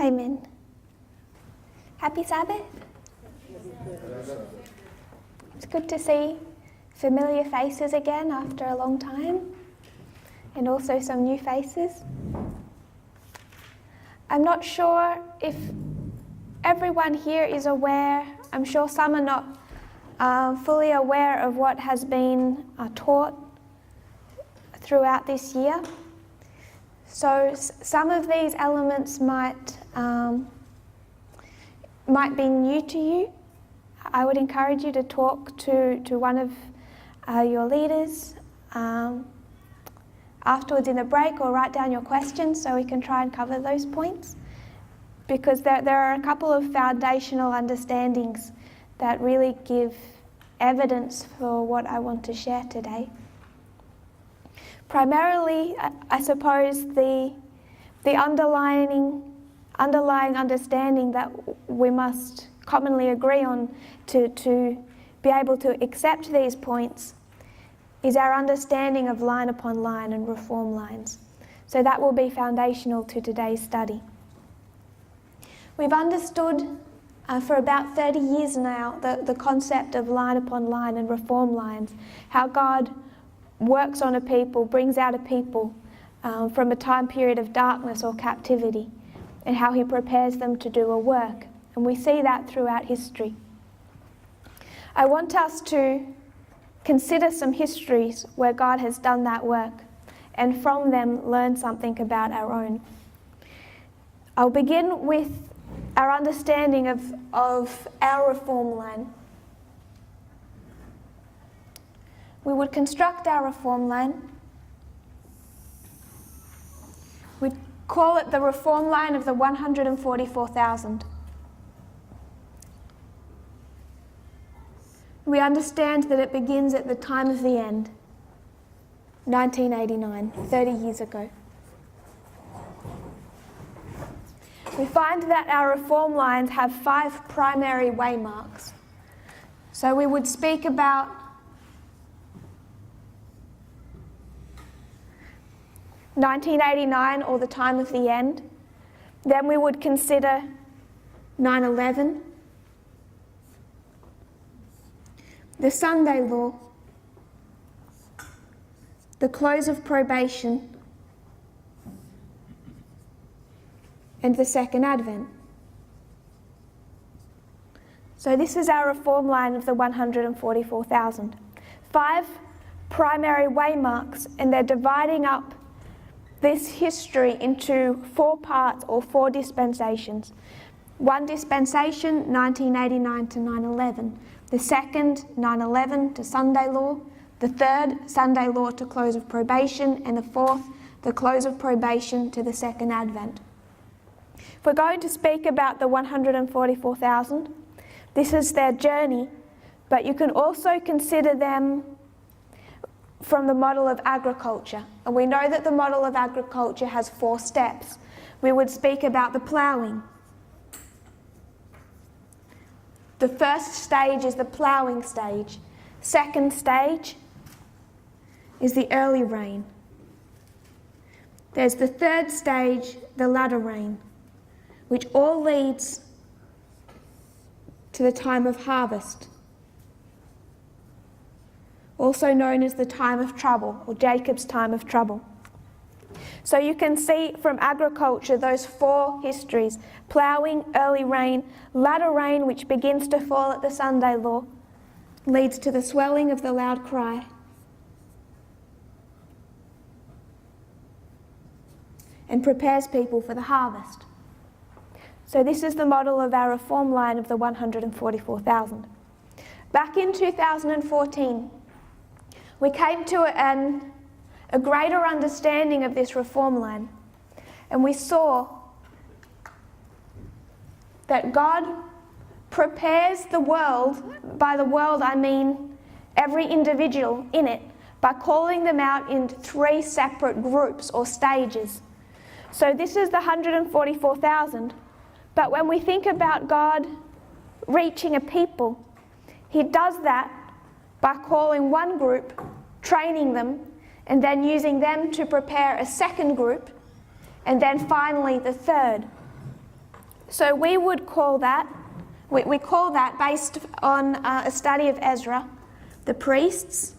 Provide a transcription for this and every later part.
Amen. Happy Sabbath. It's good to see familiar faces again after a long time, and also some new faces. I'm not sure if everyone here is aware. I'm sure some are not fully aware of what has been taught throughout this year. So some of these elements might be new to you. I would encourage you to talk to one of your leaders afterwards in the break, or write down your questions so we can try and cover those points, because there are a couple of foundational understandings that really give evidence for what I want to share today. Primarily, I suppose the underlying understanding that we must commonly agree on to be able to accept these points is our understanding of line upon line and reform lines. So that will be foundational to today's study. We've understood for about 30 years now the concept of line upon line and reform lines, how God works on a people, brings out a people from a time period of darkness or captivity, and how he prepares them to do a work. And we see that throughout history. I want us to consider some histories where God has done that work, and from them learn something about our own. I'll begin with our understanding of our reform line. We would construct our reform line. We'd call it the reform line of the 144,000. We understand that it begins at the time of the end, 1989, 30 years ago. We find that our reform lines have 5 primary waymarks. So we would speak about (1989) or the time of the end. Then we would consider 9/11, the Sunday Law, the close of probation, and the Second Advent. So this is our reform line of the 144,000. 5 primary waymarks, and they're dividing up this history into 4 parts or 4 dispensations. One dispensation, 1989 to 9/11. The second, 9/11 to Sunday Law. The third, Sunday Law to close of probation. And the fourth, the close of probation to the Second Advent. If we're going to speak about the 144,000, this is their journey, but you can also consider them from the model of agriculture. And we know that the model of agriculture has 4 steps. We would speak about the ploughing. The first stage is the ploughing stage. Second stage is the early rain. There's the third stage, the latter rain, which all leads to the time of harvest, also known as the time of trouble, or Jacob's time of trouble. So you can see from agriculture those 4 histories: ploughing, early rain, latter rain, which begins to fall at the Sunday Law, leads to the swelling of the loud cry, and prepares people for the harvest. So this is the model of our reform line of the 144,000. Back in 2014, we came to a greater understanding of this reform line, and we saw that God prepares the world. By the world I mean every individual in it, by calling them out in 3 separate groups or stages. So this is the 144,000, but when we think about God reaching a people, he does that by calling one group, training them, and then using them to prepare a second group, and then finally the third. So we would call that, we call that, based on a study of Ezra, the priests,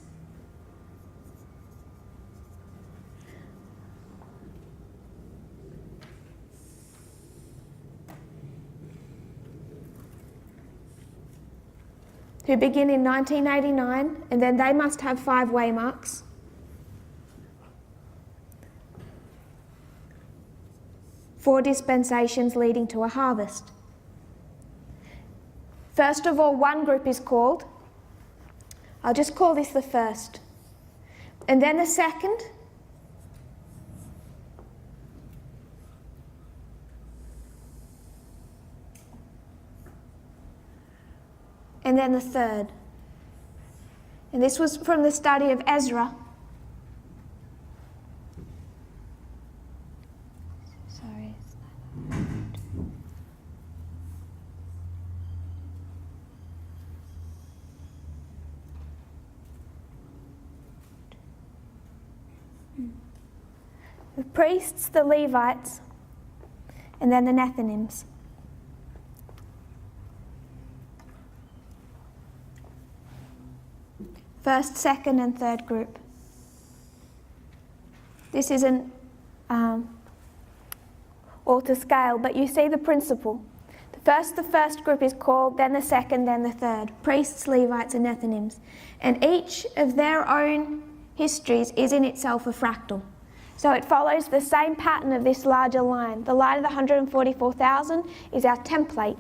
who begin in 1989, and then they must have 5 waymarks. Four dispensations leading to a harvest. First of all, one group is called. I'll just call this the first. And then the second. And then the third. And this was from the study of Ezra. Sorry. The priests, the Levites, and then the Nethinims. First, second, and third group. This isn't all to scale, but you see the principle. The first group is called, then the second, then the third. Priests, Levites, and Nethinims. And each of their own histories is in itself a fractal. So it follows the same pattern of this larger line. The line of the 144,000 is our template.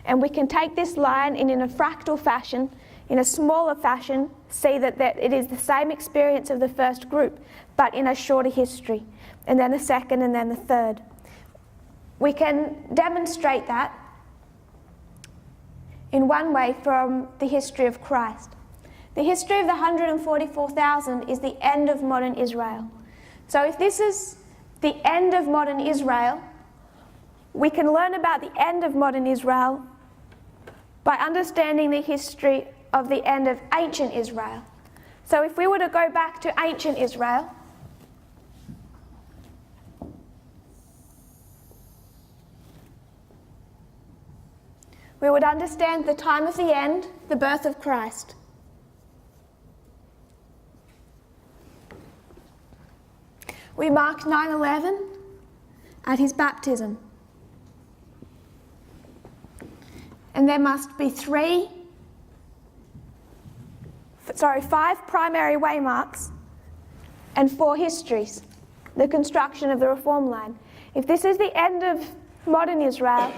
And we can take this line and in a fractal fashion, in a smaller fashion, see that it is the same experience of the first group, but in a shorter history, and then the second, and then the third. We can demonstrate that in one way from the history of Christ. The history of the 144,000 is the end of modern Israel. So if this is the end of modern Israel, we can learn about the end of modern Israel by understanding the history of the end of ancient Israel. So if we were to go back to ancient Israel, we would understand the time of the end, the birth of Christ. We mark 9/11 at his baptism. And there must be 5 primary waymarks and 4 histories, the construction of the reform line. If this is the end of modern Israel,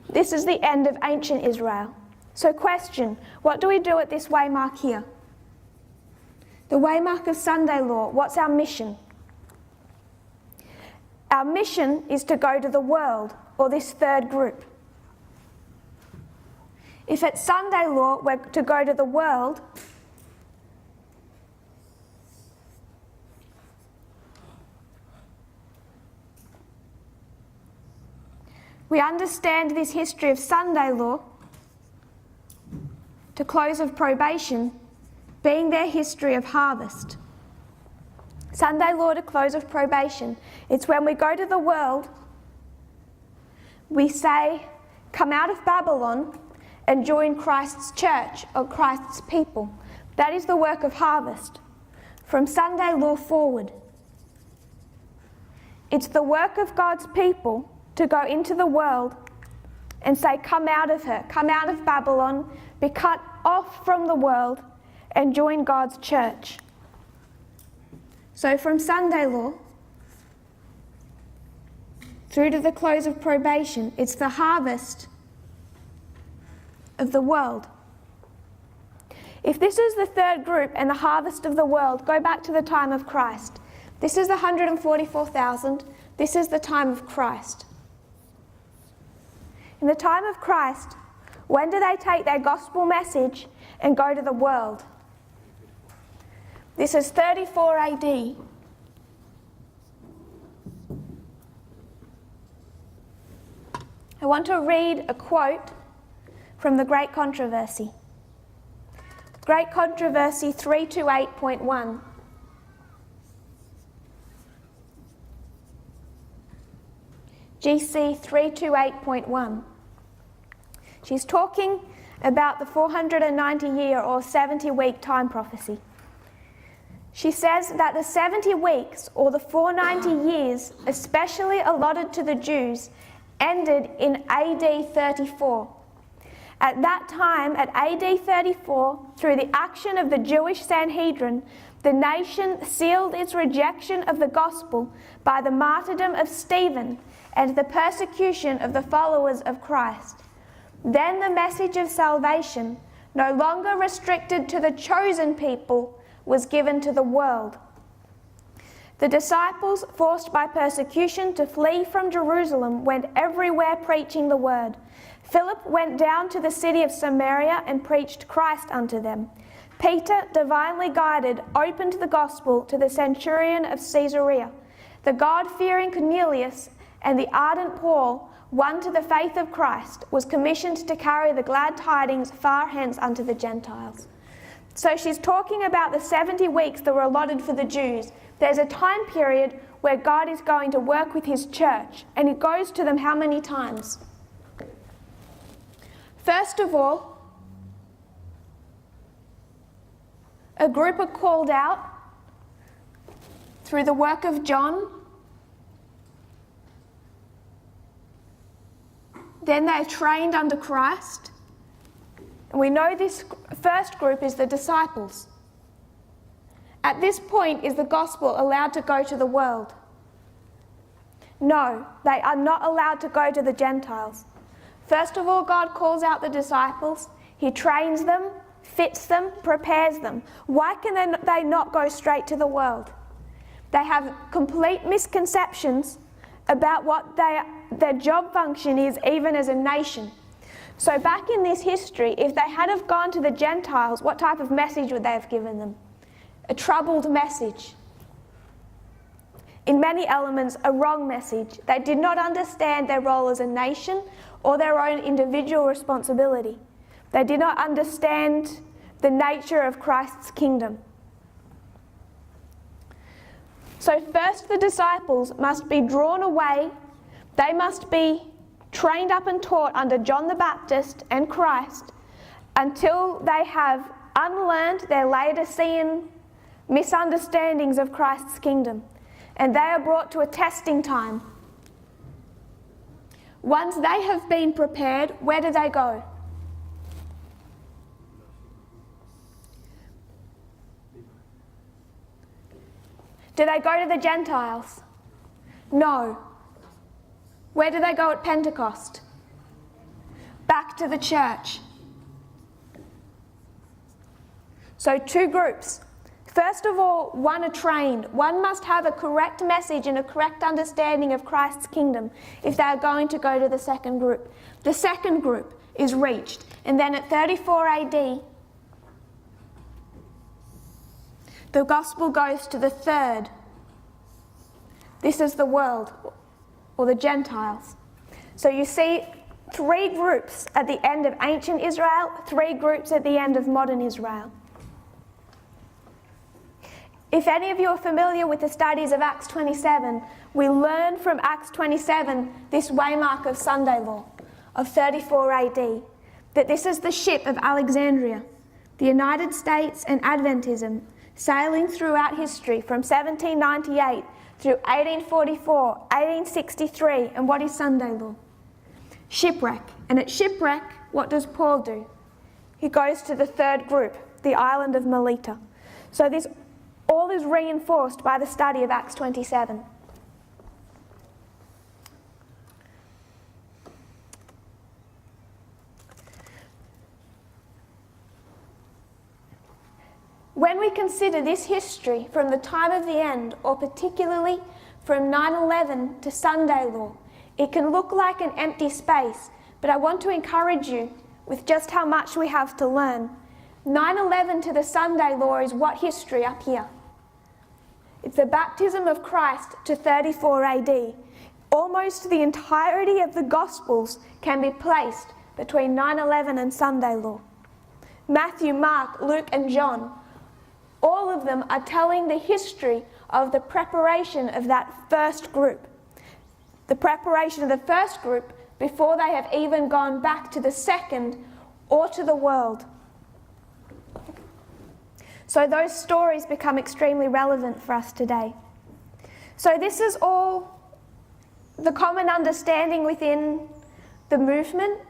this is the end of ancient Israel. So question, what do we do at this waymark here? The waymark of Sunday law, what's our mission? Our mission is to go to the world, or this third group. If at Sunday law we're to go to the world, we understand this history of Sunday law to close of probation being their history of harvest. Sunday law to close of probation. It's when we go to the world, we say, come out of Babylon and join Christ's church or Christ's people. That is the work of harvest. From Sunday law forward. It's the work of God's people to go into the world and say, come out of her, come out of Babylon, be cut off from the world and join God's church. So from Sunday law through to the close of probation, it's the harvest of the world. If this is the third group and the harvest of the world, go back to the time of Christ. This is the 144,000. This is the time of Christ. In the time of Christ, when do they take their gospel message and go to the world? This is 34 AD. I want to read a quote from the Great Controversy. Great Controversy 328.1. GC 328.1. She's talking about the 490-year or 70-week time prophecy. She says that the 70 weeks, or the 490 years, especially allotted to the Jews, ended in AD 34. At that time, at AD 34, through the action of the Jewish Sanhedrin, the nation sealed its rejection of the gospel by the martyrdom of Stephen and the persecution of the followers of Christ. Then the message of salvation, no longer restricted to the chosen people, was given to the world. The disciples, forced by persecution to flee from Jerusalem, went everywhere preaching the word. Philip went down to the city of Samaria and preached Christ unto them. Peter, divinely guided, opened the gospel to the centurion of Caesarea. The God-fearing Cornelius and the ardent Paul, won to the faith of Christ, was commissioned to carry the glad tidings far hence unto the Gentiles. So she's talking about the 70 weeks that were allotted for the Jews. There's a time period where God is going to work with his church, and it goes to them how many times? First of all, a group are called out through the work of John. Then they're trained under Christ. And we know this first group is the disciples. At this point, is the gospel allowed to go to the world? No, they are not allowed to go to the Gentiles. First of all, God calls out the disciples. He trains them, fits them, prepares them. Why can they not go straight to the world? They have complete misconceptions about what their job function is, even as a nation. So back in this history, if they had have gone to the Gentiles, what type of message would they have given them? A troubled message. In many elements, a wrong message. They did not understand their role as a nation or their own individual responsibility. They did not understand the nature of Christ's kingdom. So first, the disciples must be drawn away. They must be trained up and taught under John the Baptist and Christ until they have unlearned their Laodicean misunderstandings of Christ's kingdom. And they are brought to a testing time. Once they have been prepared, where do they go? Do they go to the Gentiles? No. Where do they go at Pentecost? Back to the church. So two groups. First of all, one are trained. One must have a correct message and a correct understanding of Christ's kingdom if they are going to go to the second group. The second group is reached. And then at 34 AD, the gospel goes to the third. This is the world, or the Gentiles. So you see three groups at the end of ancient Israel, three groups at the end of modern Israel. If any of you are familiar with the studies of Acts 27, we learn from Acts 27 this waymark of Sunday law of 34 AD, that this is the ship of Alexandria, the United States and Adventism, sailing throughout history from 1798 through 1844, 1863, and what is Sunday law? Shipwreck. And at shipwreck, what does Paul do? He goes to the third group, the island of Melita. So this all is reinforced by the study of Acts 27. When we consider this history from the time of the end, or particularly from 9/11 to Sunday law, it can look like an empty space, but I want to encourage you with just how much we have to learn. 9/11 to the Sunday law is what history up here? It's the baptism of Christ to 34 AD. Almost the entirety of the Gospels can be placed between 9/11 and Sunday law. Matthew, Mark, Luke, and John, all of them are telling the history of the preparation of that first group. The preparation of the first group before they have even gone back to the second or to the world. So those stories become extremely relevant for us today. So this is all the common understanding within the movement.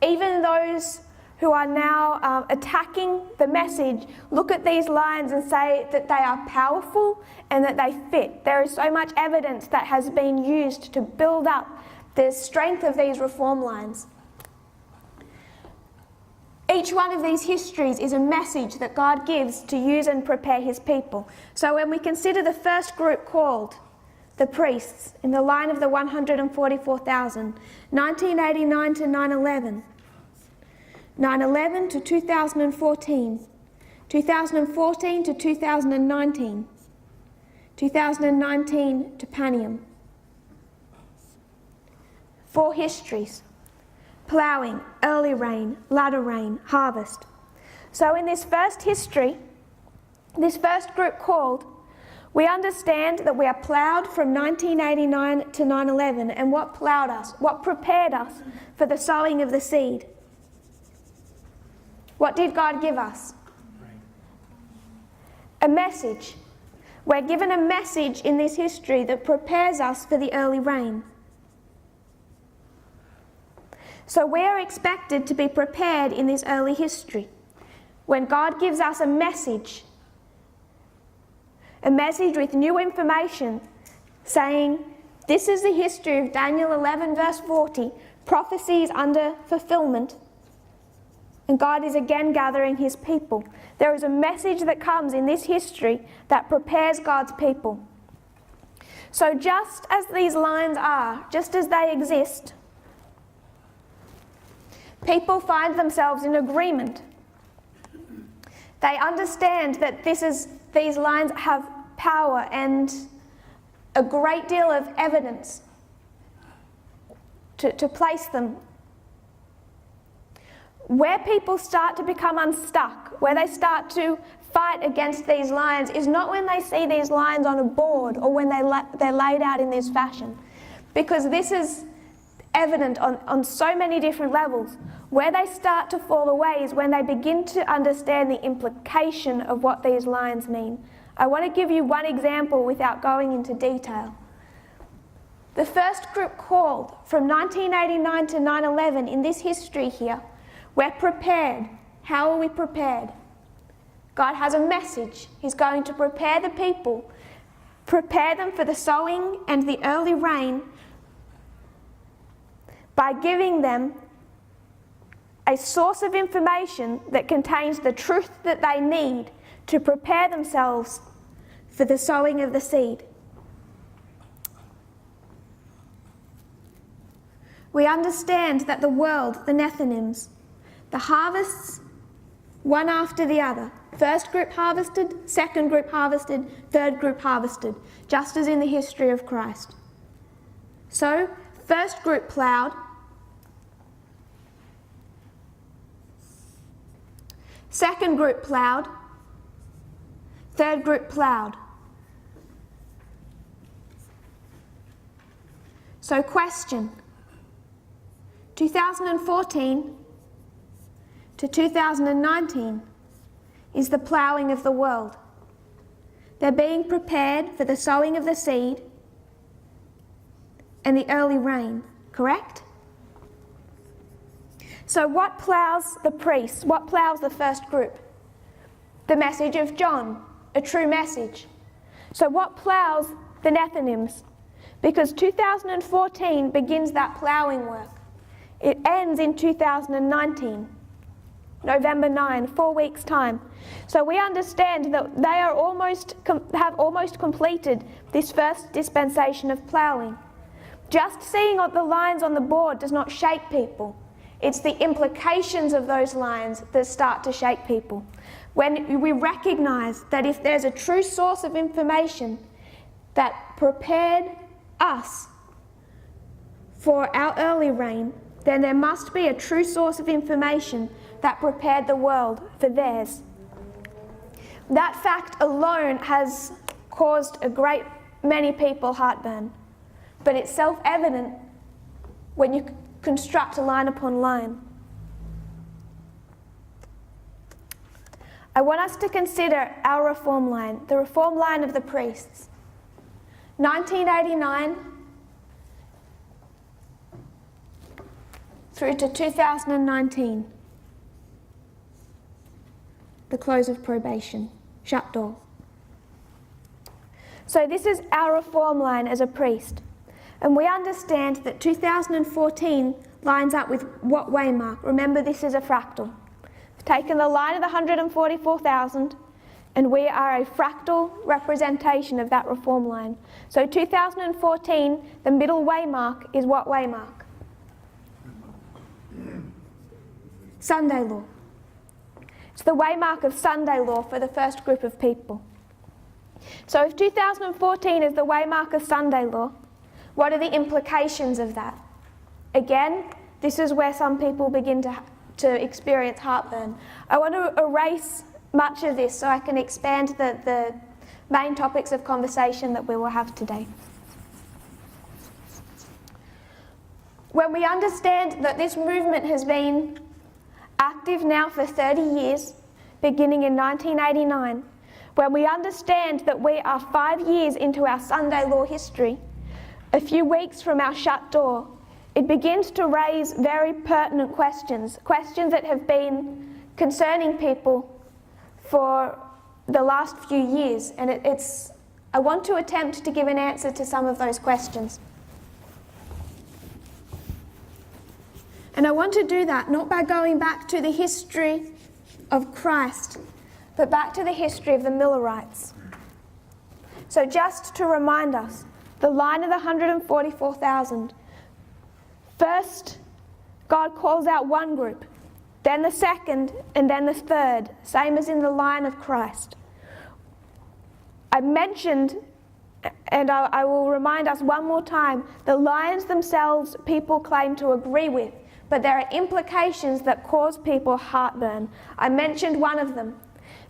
Even those who are now attacking the message look at these lines and say that they are powerful and that they fit. There is so much evidence that has been used to build up the strength of these reform lines. Each one of these histories is a message that God gives to use and prepare his people. So when we consider the first group called the priests in the line of the 144,000, 1989 to 9/11, 9/11 to 2014, 2014 to 2019, 2019 to Panium. 4 histories: ploughing, early rain, latter rain, harvest. So in this first history, this first group called, we understand that we are ploughed from 1989 to 9/11, and what ploughed us, what prepared us for the sowing of the seed? What did God give us? A message. We're given a message in this history that prepares us for the early rain. So we are expected to be prepared in this early history. When God gives us a message with new information, saying, this is the history of Daniel 11 verse 40, prophecies under fulfillment, and God is again gathering his people. There is a message that comes in this history that prepares God's people. So just as these lines are, just as they exist, people find themselves in agreement. They understand that these lines have power and a great deal of evidence to place them. Where people start to become unstuck, where they start to fight against these lines, is not when they see these lines on a board or when they're laid out in this fashion. Because this is evident on so many different levels. Where they start to fall away is when they begin to understand the implication of what these lines mean. I want to give you one example without going into detail. The first group called from 1989 to 9/11 in this history here, we're prepared. How are we prepared? God has a message. He's going to prepare the people, prepare them for the sowing and the early rain by giving them a source of information that contains the truth that they need to prepare themselves for the sowing of the seed. We understand that the world, the Nethinims, the harvests, one after the other. First group harvested, second group harvested, third group harvested, just as in the history of Christ. So, first group ploughed, second group ploughed, third group ploughed. So question, 2014 to 2019 is the ploughing of the world. They're being prepared for the sowing of the seed and the early rain, correct? So what ploughs the priests? What ploughs the first group? The message of John, a true message. So what ploughs the Nethinims? Because 2014 begins that ploughing work. It ends in 2019, November 9, 4 weeks' time. So we understand that they are have almost completed this first dispensation of ploughing. Just seeing the lines on the board does not shake people. It's the implications of those lines that start to shake people. When we recognize that if there's a true source of information that prepared us for our early rain, then there must be a true source of information that prepared the world for theirs. That fact alone has caused a great many people heartburn, but it's self-evident when you construct line upon line. I want us to consider our reform line, the reform line of the priests. 1989 through to 2019, the close of probation, shut door. So this is our reform line as a priest. And we understand that 2014 lines up with what waymark? Remember, this is a fractal. We've taken the line of the 144,000 and we are a fractal representation of that reform line. So 2014, the middle waymark is what waymark? Sunday law. It's the waymark of Sunday law for the first group of people. So if 2014 is the waymark of Sunday law, what are the implications of that? Again, this is where some people begin to experience heartburn. I want to erase much of this so I can expand the main topics of conversation that we will have today. When we understand that this movement has been active now for 30 years, beginning in 1989, when we understand that we are 5 years into our Sunday law history, a few weeks from our shut door, it begins to raise very pertinent questions that have been concerning people for the last few years, and I want to attempt to give an answer to some of those questions. And I want to do that not by going back to the history of Christ, but back to the history of the Millerites. So just to remind us, the line of the 144,000. First, God calls out one group, then the second, and then the third, same as in the line of Christ. I mentioned, and I will remind us one more time, the lines themselves people claim to agree with, but there are implications that cause people heartburn. I mentioned one of them.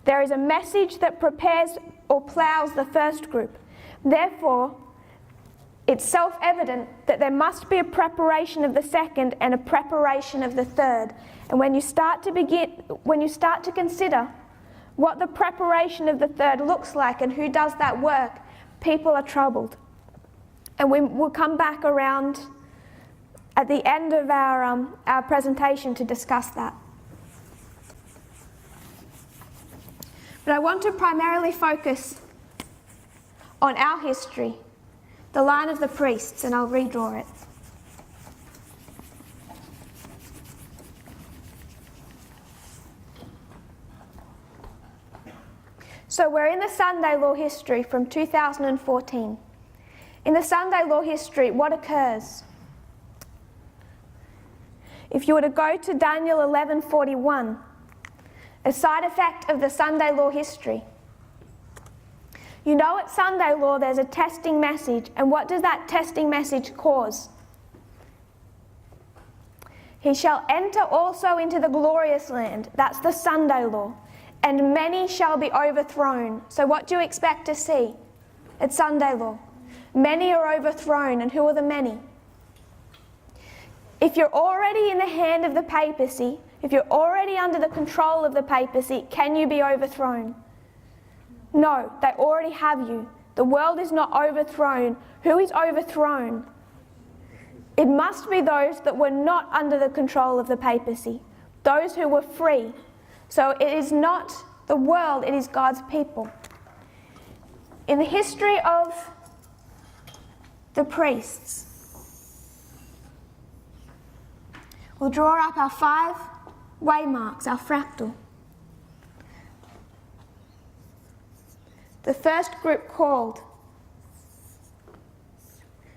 There is a message that prepares or plows the first group. Therefore, it's self-evident that there must be a preparation of the second and a preparation of the third. And when you start to consider what the preparation of the third looks like and who does that work, people are troubled. And we will come back around at the end of our presentation to discuss that. But I want to primarily focus on our history, the line of the priests, and I'll redraw it. So we're in the Sunday law history from 2014. In the Sunday law history, what occurs? If you were to go to Daniel 11:41, a side effect of the Sunday law history. You know at Sunday law there's a testing message, and what does that testing message cause? He shall enter also into the glorious land. That's the Sunday law. And many shall be overthrown. So what do you expect to see at Sunday law? Many are overthrown, and who are the many? If you're already in the hand of the papacy, if you're already under the control of the papacy, can you be overthrown? No, they already have you. The world is not overthrown. Who is overthrown? It must be those that were not under the control of the papacy, those who were free. So it is not the world, it is God's people. In the history of the priests, we'll draw up our 5 waymarks, our fractal. The first group called.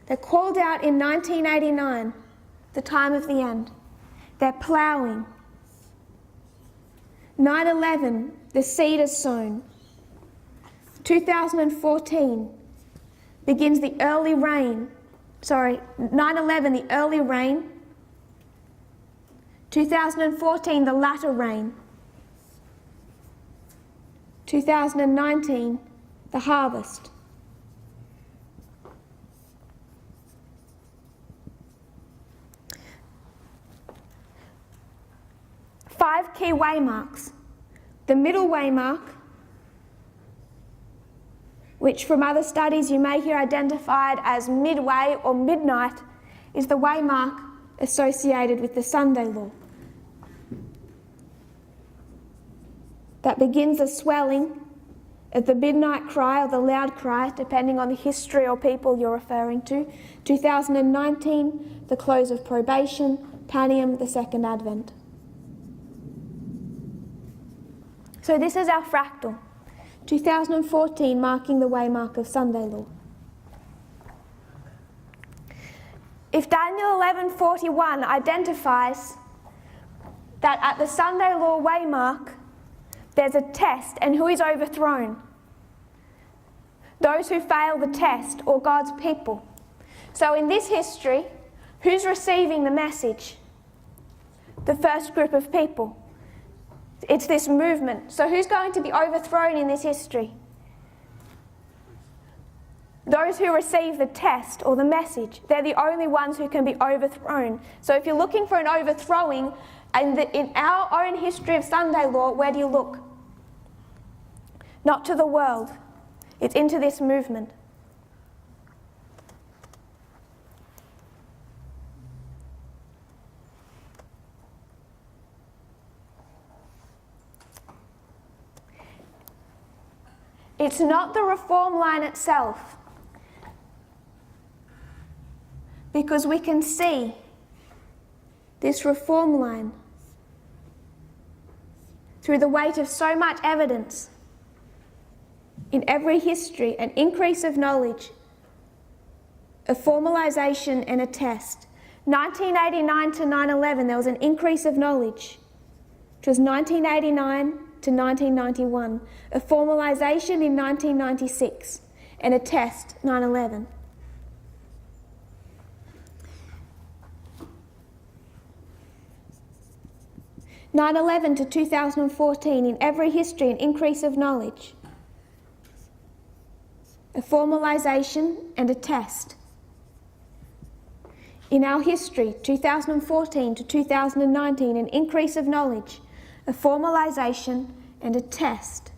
They're called out in 1989, the time of the end. They're ploughing. 9/11, the seed is sown. 2014 begins the early rain. 9/11, the early rain. 2014, the latter rain. 2019, the harvest. 5 key waymarks. The middle waymark, which from other studies you may hear identified as midway or midnight, is the waymark associated with the Sunday law. That begins the swelling of the midnight cry or the loud cry, depending on the history or people you're referring to. 2019, the close of probation, Paneum, the second advent. So this is our fractal. 2014 marking the waymark of Sunday law. If Daniel 11:41 identifies that at the Sunday law waymark there's a test, and who is overthrown? Those who fail the test, or God's people. So in this history, who's receiving the message? The first group of people. It's this movement. So who's going to be overthrown in this history? Those who receive the test or the message. They're the only ones who can be overthrown. So if you're looking for an overthrowing, and in our own history of Sunday law, where do you look? Not to the world. It's into this movement. It's not the reform line itself, because we can see this reform line through the weight of so much evidence in every history, an increase of knowledge, a formalization and a test. 1989 to 9/11, there was an increase of knowledge, which was 1989 to 1991, a formalization in 1996, and a test, 9/11. (9/11) to 2014, in every history, an increase of knowledge, a formalization and a test. In our history, 2014 to 2019, an increase of knowledge, a formalization and a test.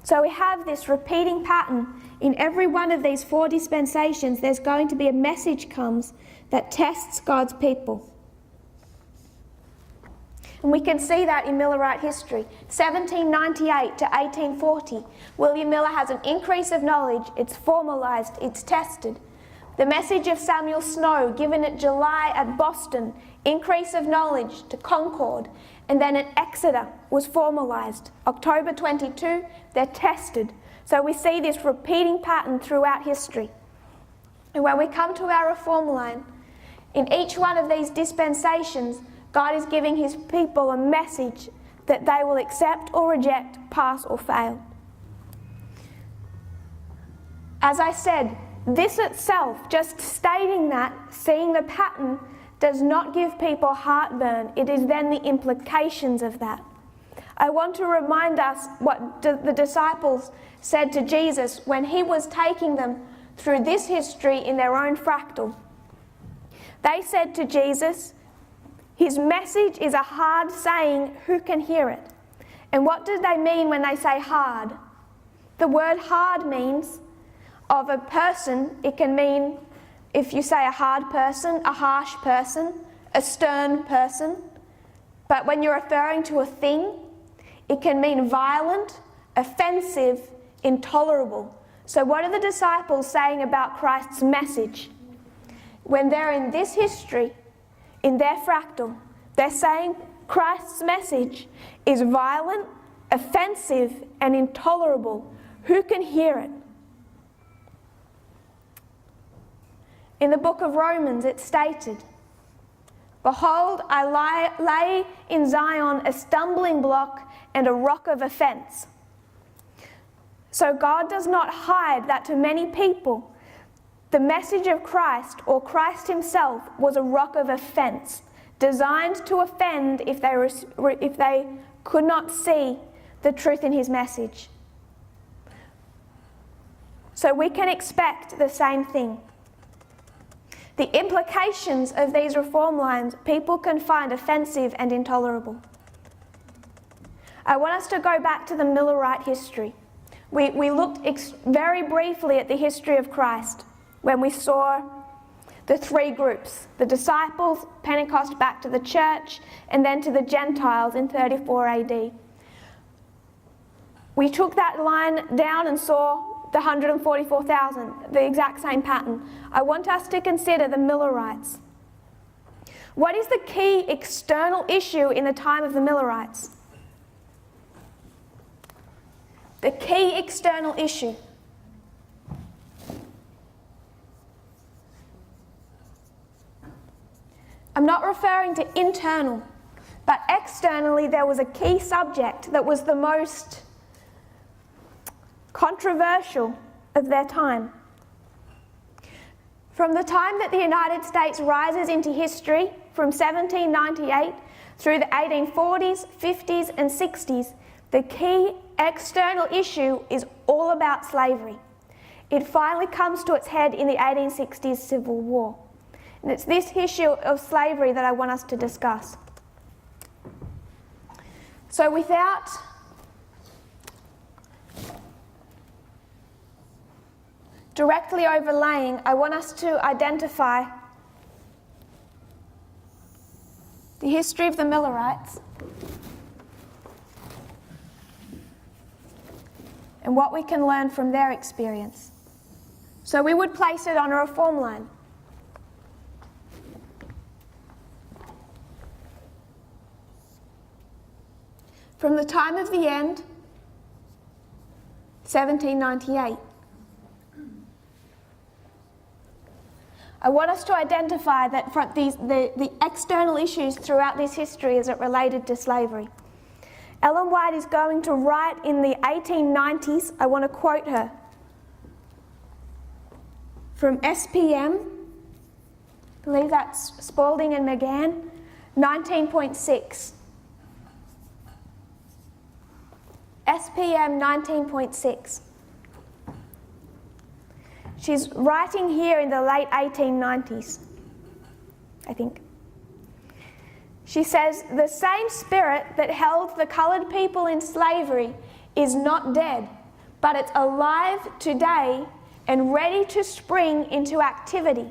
So we have this repeating pattern. In every one of these 4 dispensations, there's going to be a message comes that tests God's people. And we can see that in Millerite history. 1798 to 1840, William Miller has an increase of knowledge, it's formalized, it's tested. The message of Samuel Snow, given at July at Boston, increase of knowledge to Concord, and then at Exeter was formalized. October 22, they're tested. So we see this repeating pattern throughout history. And when we come to our reform line, in each one of these dispensations, God is giving his people a message that they will accept or reject, pass or fail. As I said, this itself, just stating that, seeing the pattern, does not give people heartburn. It is then the implications of that. I want to remind us what the disciples said to Jesus when he was taking them through this history in their own fractal. They said to Jesus, his message is a hard saying, who can hear it? And what do they mean when they say hard? The word hard means of a person. It can mean, if you say a hard person, a harsh person, a stern person. But when you're referring to a thing, it can mean violent, offensive, intolerable. So what are the disciples saying about Christ's message? When they're in this history, in their fractal, they're saying Christ's message is violent, offensive, and intolerable. Who can hear it? In the book of Romans, it's stated, behold, I lay in Zion a stumbling block and a rock of offense. So God does not hide that to many people, the message of Christ, or Christ himself, was a rock of offense, designed to offend if they could not see the truth in his message. So we can expect the same thing. The implications of these reform lines people can find offensive and intolerable. I want us to go back to the Millerite history. We looked very briefly at the history of Christ when we saw the three groups, the disciples, Pentecost back to the church, and then to the Gentiles in 34 AD. We took that line down and saw the 144,000, the exact same pattern. I want us to consider the Millerites. What is the key external issue in the time of the Millerites? The key external issue. I'm not referring to internal, but externally there was a key subject that was the most controversial of their time. From the time that the United States rises into history, from 1798 through the 1840s, 50s and 60s, the key external issue is all about slavery. It finally comes to its head in the 1860s Civil War. And it's this issue of slavery that I want us to discuss. So without directly overlaying, I want us to identify the history of the Millerites and what we can learn from their experience. So we would place it on a reform line. From the time of the end, 1798. I want us to identify that from the external issues throughout this history as it related to slavery. Ellen White is going to write in the 1890s, I want to quote her, from SPM, I believe that's Spalding and McGann, 19.6. SPM 19.6. She's writing here in the late 1890s, I think. She says, "The same spirit that held the coloured people in slavery is not dead, but it's alive today and ready to spring into activity.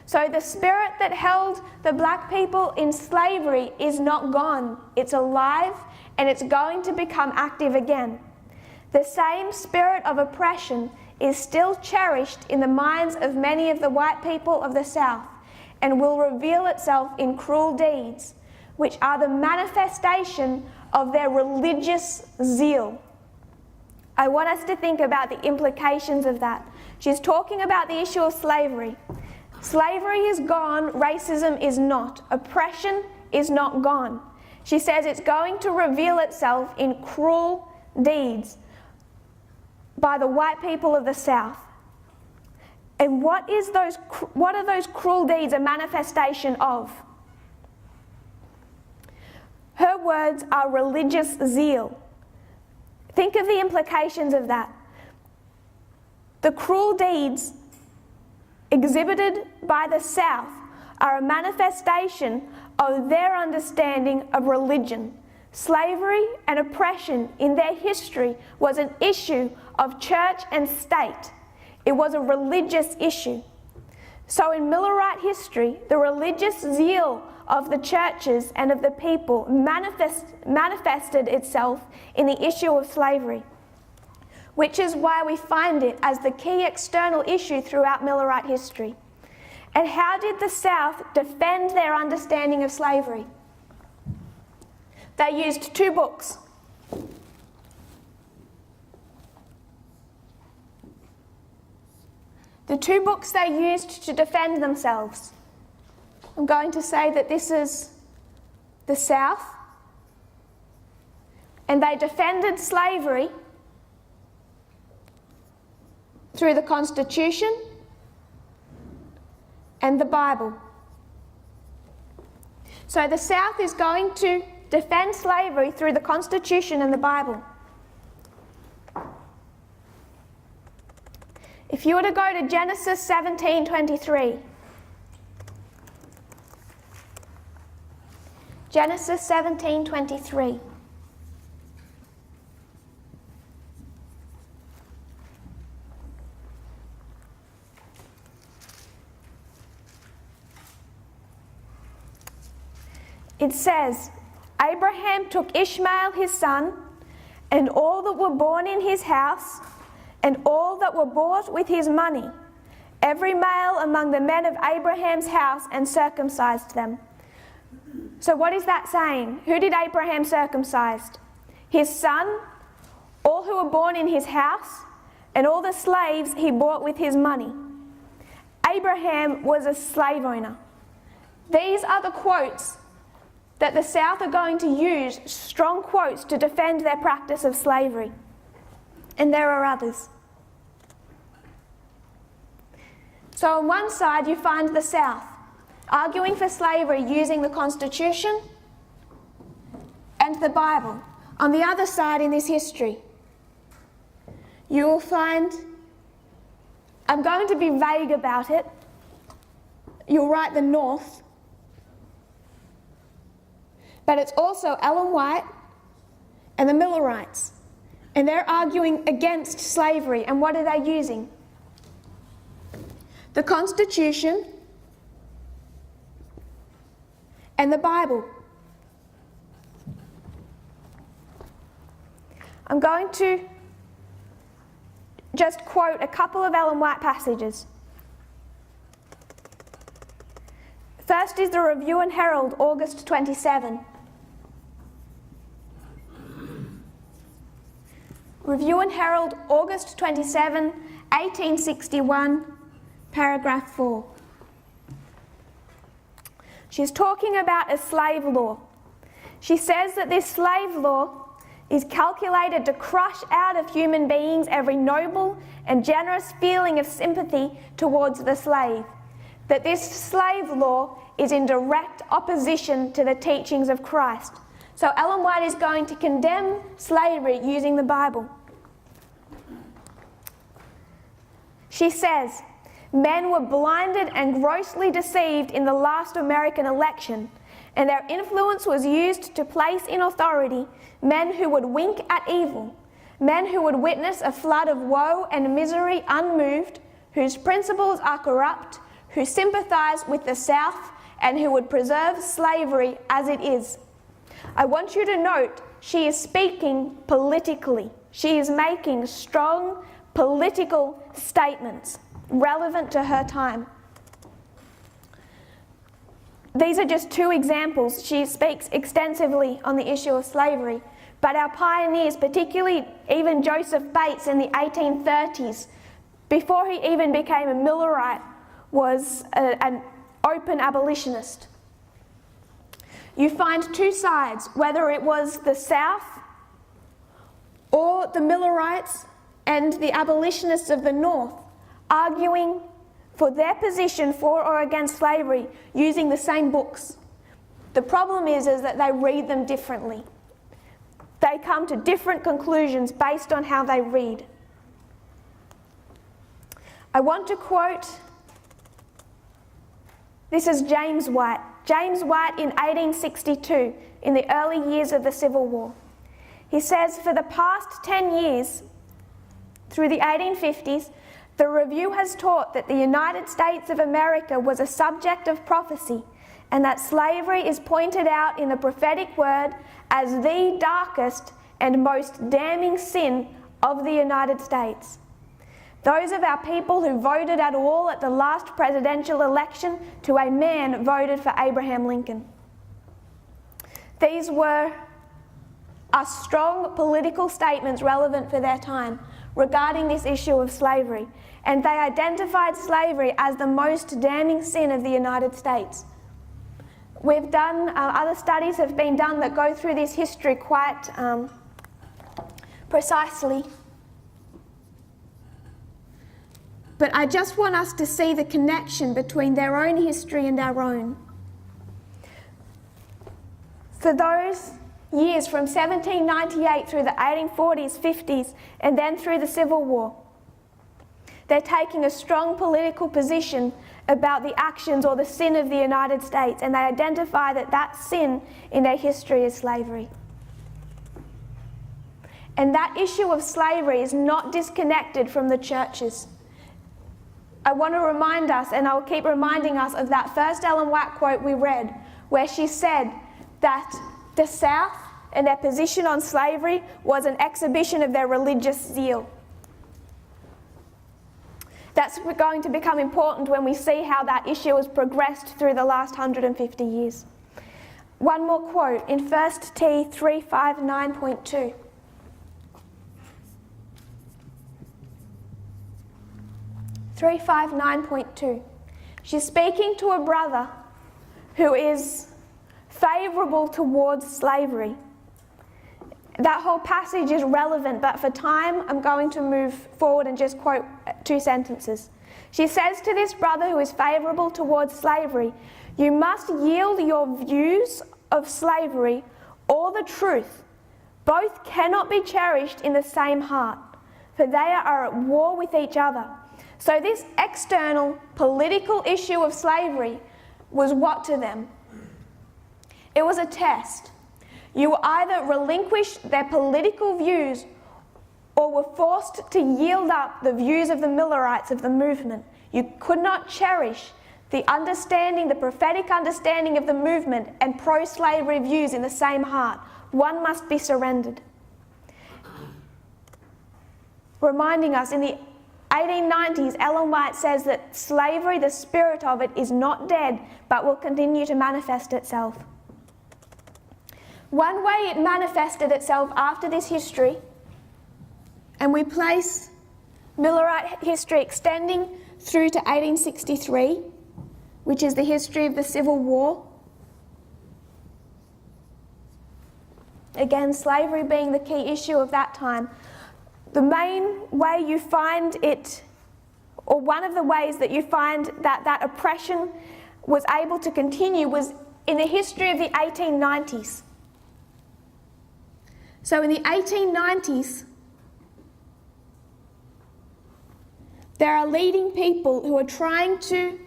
So the spirit that held the black people in slavery is not gone. It's alive and it's going to become active again. The same spirit of oppression is still cherished in the minds of many of the white people of the South and will reveal itself in cruel deeds, which are the manifestation of their religious zeal." I want us to think about the implications of that. She's talking about the issue of slavery. Slavery is gone, racism is not. Oppression is not gone. She says it's going to reveal itself in cruel deeds by the white people of the South. And what are those cruel deeds a manifestation of? Her words are religious zeal. Think of the implications of that. The cruel deeds exhibited by the South are a manifestation of their understanding of religion. Slavery and oppression in their history was an issue of church and state. It was a religious issue. So in Millerite history, the religious zeal of the churches and of the people manifested itself in the issue of slavery, which is why we find it as the key external issue throughout Millerite history. And how did the South defend their understanding of slavery? They used two books. The two books they used to defend themselves. I'm going to say that this is the South, and they defended slavery through the Constitution and the Bible. So the South is going to defend slavery through the Constitution and the Bible. If you were to go to Genesis 17:23, Genesis 17:23. It says, Abraham took Ishmael his son, and all that were born in his house, and all that were bought with his money, every male among the men of Abraham's house, and circumcised them. So what is that saying? Who did Abraham circumcise? His son, all who were born in his house, and all the slaves he bought with his money. Abraham was a slave owner. These are the quotes that the South are going to use, strong quotes, to defend their practice of slavery. And there are others. So on one side you find the South arguing for slavery using the Constitution and the Bible. On the other side in this history, you will find, I'm going to be vague about it, you'll write the North, but it's also Ellen White and the Millerites. And they're arguing against slavery. And what are they using? The Constitution and the Bible. I'm going to just quote a couple of Ellen White passages. First is the Review and Herald, August 27. Review and Herald, August 27, 1861, paragraph 4. She's talking about a slave law. She says that this slave law is calculated to crush out of human beings every noble and generous feeling of sympathy towards the slave. That this slave law is in direct opposition to the teachings of Christ. So Ellen White is going to condemn slavery using the Bible. She says, men were blinded and grossly deceived in the last American election, and their influence was used to place in authority men who would wink at evil, men who would witness a flood of woe and misery unmoved, whose principles are corrupt, who sympathize with the South, and who would preserve slavery as it is. I want you to note, she is speaking politically. She is making strong political statements relevant to her time. These are just two examples. She speaks extensively on the issue of slavery, but our pioneers, particularly even Joseph Bates in the 1830s, before he even became a Millerite, was an open abolitionist. You find two sides, whether it was the South or the Millerites and the abolitionists of the North, arguing for their position for or against slavery using the same books. The problem is that they read them differently. They come to different conclusions based on how they read. I want to quote, this is James White. James White in 1862, in the early years of the Civil War. He says, for the past 10 years, through the 1850s, the Review has taught that the United States of America was a subject of prophecy, and that slavery is pointed out in the prophetic word as the darkest and most damning sin of the United States. Those of our people who voted at all at the last presidential election to a man voted for Abraham Lincoln. These are strong political statements relevant for their time regarding this issue of slavery, and they identified slavery as the most damning sin of the United States. We've done, other studies have been done that go through this history quite precisely. But I just want us to see the connection between their own history and our own. For those years from 1798 through the 1840s, 50s, and then through the Civil War, they're taking a strong political position about the actions or the sin of the United States, and they identify that that sin in their history is slavery. And that issue of slavery is not disconnected from the churches. I want to remind us, and I'll keep reminding us, of that first Ellen White quote we read, where she said that the South and their position on slavery was an exhibition of their religious zeal. That's going to become important when we see how that issue has progressed through the last 150 years. One more quote in 1 T 359.2. She's speaking to a brother who is favourable towards slavery. That whole passage is relevant, but for time I'm going to move forward and just quote 2 sentences. She says to this brother who is favourable towards slavery, "You must yield your views of slavery or the truth. Both cannot be cherished in the same heart, for they are at war with each other." So this external political issue of slavery was what to them? It was a test. You either relinquished their political views or were forced to yield up the views of the Millerites of the movement. You could not cherish the understanding, the prophetic understanding of the movement and pro-slavery views in the same heart. One must be surrendered. Reminding us, in the 1890s, Ellen White says that slavery, the spirit of it, is not dead, but will continue to manifest itself. One way it manifested itself after this history, and we place Millerite history extending through to 1863, which is the history of the Civil War. Again, slavery being the key issue of that time. The main way you find it, or one of the ways that you find that oppression was able to continue, was in the history of the 1890s. So in the 1890s, there are leading people who are trying to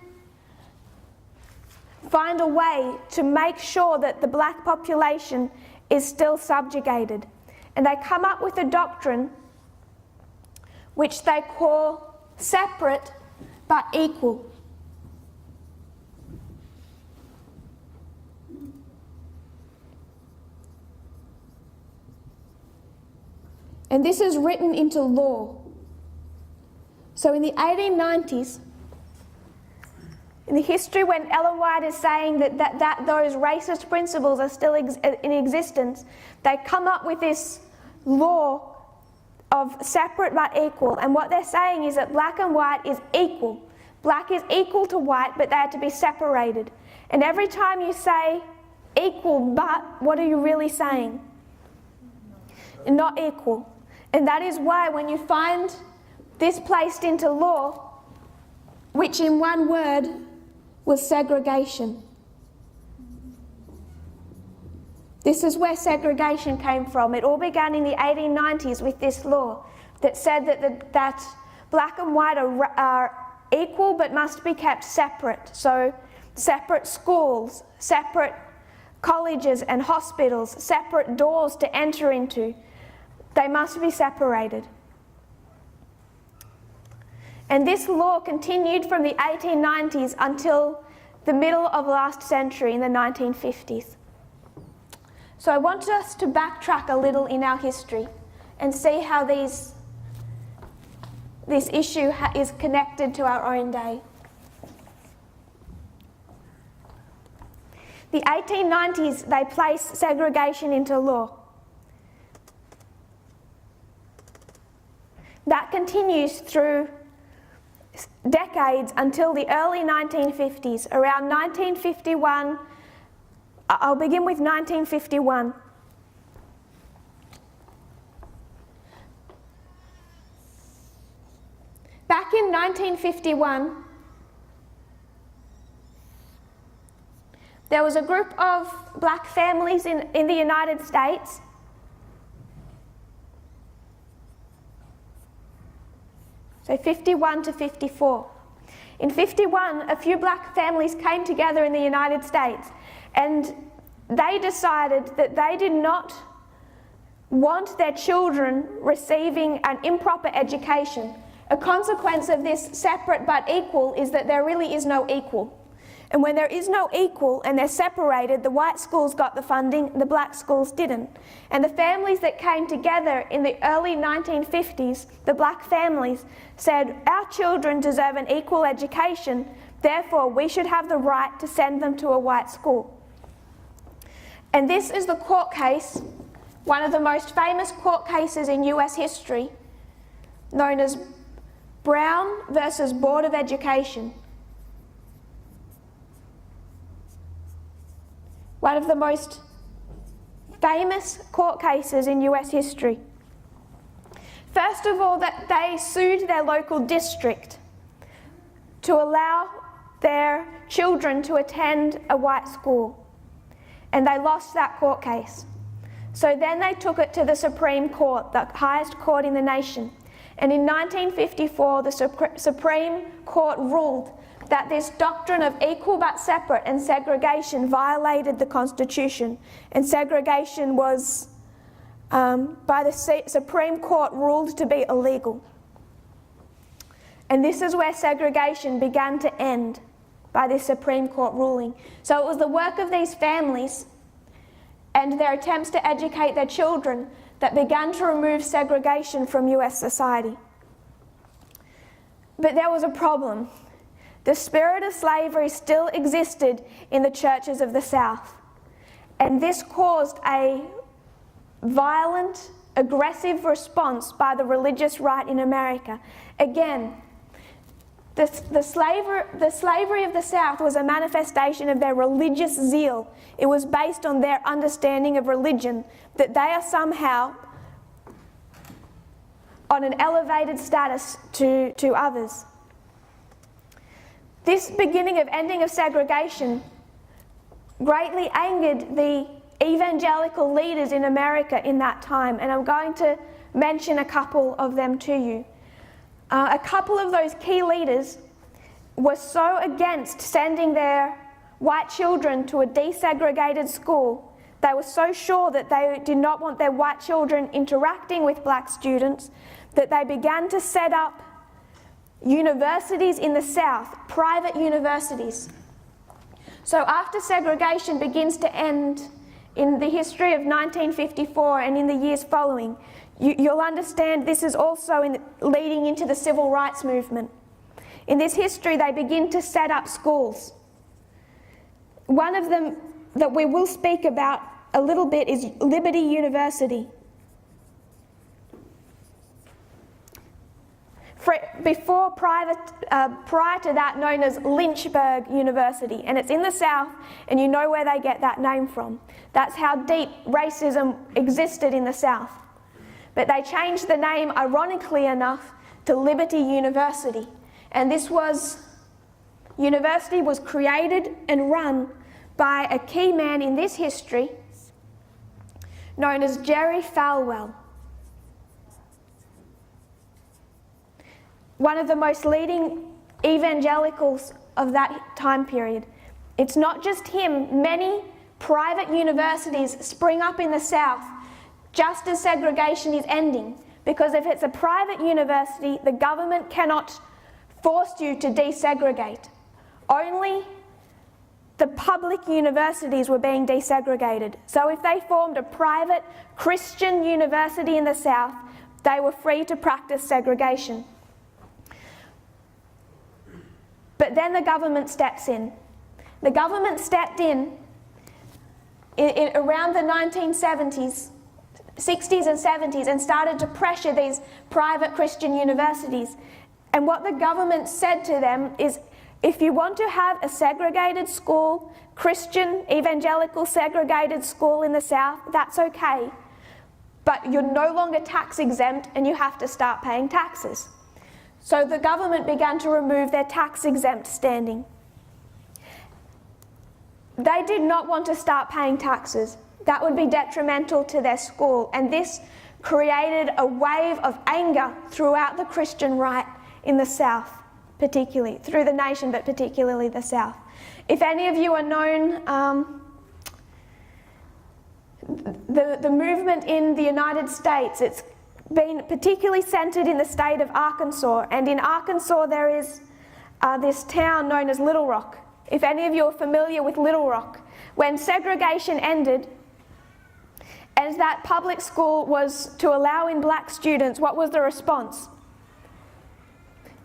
find a way to make sure that the black population is still subjugated. And they come up with a doctrine which they call separate but equal. And this is written into law. So in the 1890s, in the history when Ellen White is saying that those racist principles are still in existence, they come up with this law of separate but equal. And what they're saying is that black and white is equal. Black is equal to white, but they are to be separated. And every time you say equal but, what are you really saying? Not equal. And that is why when you find this placed into law, which in one word was segregation. This is where segregation came from. It all began in the 1890s with this law that said that black and white are equal but must be kept separate. So separate schools, separate colleges and hospitals, separate doors to enter into. They must be separated. And this law continued from the 1890s until the middle of last century in the 1950s. So I want us to backtrack a little in our history and see how this issue is connected to our own day. The 1890s, they placed segregation into law. That continues through decades until the early 1950s. Around 1951, I'll begin with 1951. Back in 1951, there was a group of black families in the United States so 51 to 54. In 51, a few black families came together in the United States, and they decided that they did not want their children receiving an improper education. A consequence of this separate but equal is that there really is no equal. And when there is no equal and they're separated, the white schools got the funding, the black schools didn't. And the families that came together in the early 1950s, the black families, said, our children deserve an equal education, therefore we should have the right to send them to a white school. And this is the court case, one of the most famous court cases in US history, known as Brown versus Board of Education. One of the most famous court cases in US history. First of all, that they sued their local district to allow their children to attend a white school, and they lost that court case. So then they took it to the Supreme Court, the highest court in the nation. And in 1954, the Supreme Court ruled that this doctrine of equal but separate and segregation violated the Constitution, and segregation was, by the Supreme Court, ruled to be illegal. And this is where segregation began to end, by this Supreme Court ruling. So it was the work of these families and their attempts to educate their children that began to remove segregation from US society. But there was a problem. The spirit of slavery still existed in the churches of the South, and this caused a violent, aggressive response by the religious right in America. Again, the slavery of the South was a manifestation of their religious zeal. It was based on their understanding of religion, that they are somehow on an elevated status to others. This beginning of ending of segregation greatly angered the evangelical leaders in America in that time, and I'm going to mention a couple of them to you. A couple of those key leaders were so against sending their white children to a desegregated school. They were so sure that they did not want their white children interacting with black students that they began to set up universities in the South, private universities. So after segregation begins to end in the history of 1954 and in the years following, you'll understand this is also leading into the civil rights movement. In this history, they begin to set up schools. One of them that we will speak about a little bit is Liberty University. Prior to that, known as Lynchburg University, and it's in the South, and you know where they get that name from. That's how deep racism existed in the South. But they changed the name, ironically enough, to Liberty University, and this university was created and run by a key man in this history known as Jerry Falwell. One of the most leading evangelicals of that time period. It's not just him. Many private universities spring up in the South just as segregation is ending, because if it's a private university, the government cannot force you to desegregate. Only the public universities were being desegregated. So if they formed a private Christian university in the South, they were free to practice segregation. But then the government steps in. The government stepped in around the 1970s, 60s and 70s, and started to pressure these private Christian universities. And what the government said to them is, if you want to have a segregated school, Christian, evangelical segregated school in the South, that's okay. But you're no longer tax exempt and you have to start paying taxes. So the government began to remove their tax-exempt standing. They did not want to start paying taxes. That would be detrimental to their school, and this created a wave of anger throughout the Christian right in the South. particularly, through the nation, but particularly the South. If any of you are known, the movement in the United States, it's been particularly centered in the state of Arkansas, and in Arkansas there is this town known as Little Rock. If any of you are familiar with Little Rock, when segregation ended and that public school was to allow in black students, what was the response?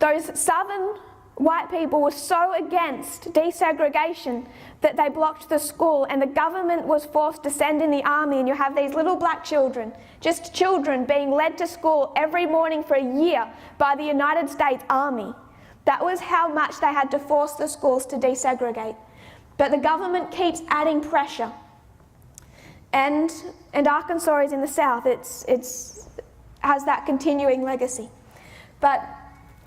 Those southern white people were so against desegregation that they blocked the school, and the government was forced to send in the army, and you have these little black children, just children, being led to school every morning for a year by the United States Army. That was how much they had to force the schools to desegregate. But the government keeps adding pressure. And Arkansas is in the South. It's has that continuing legacy. But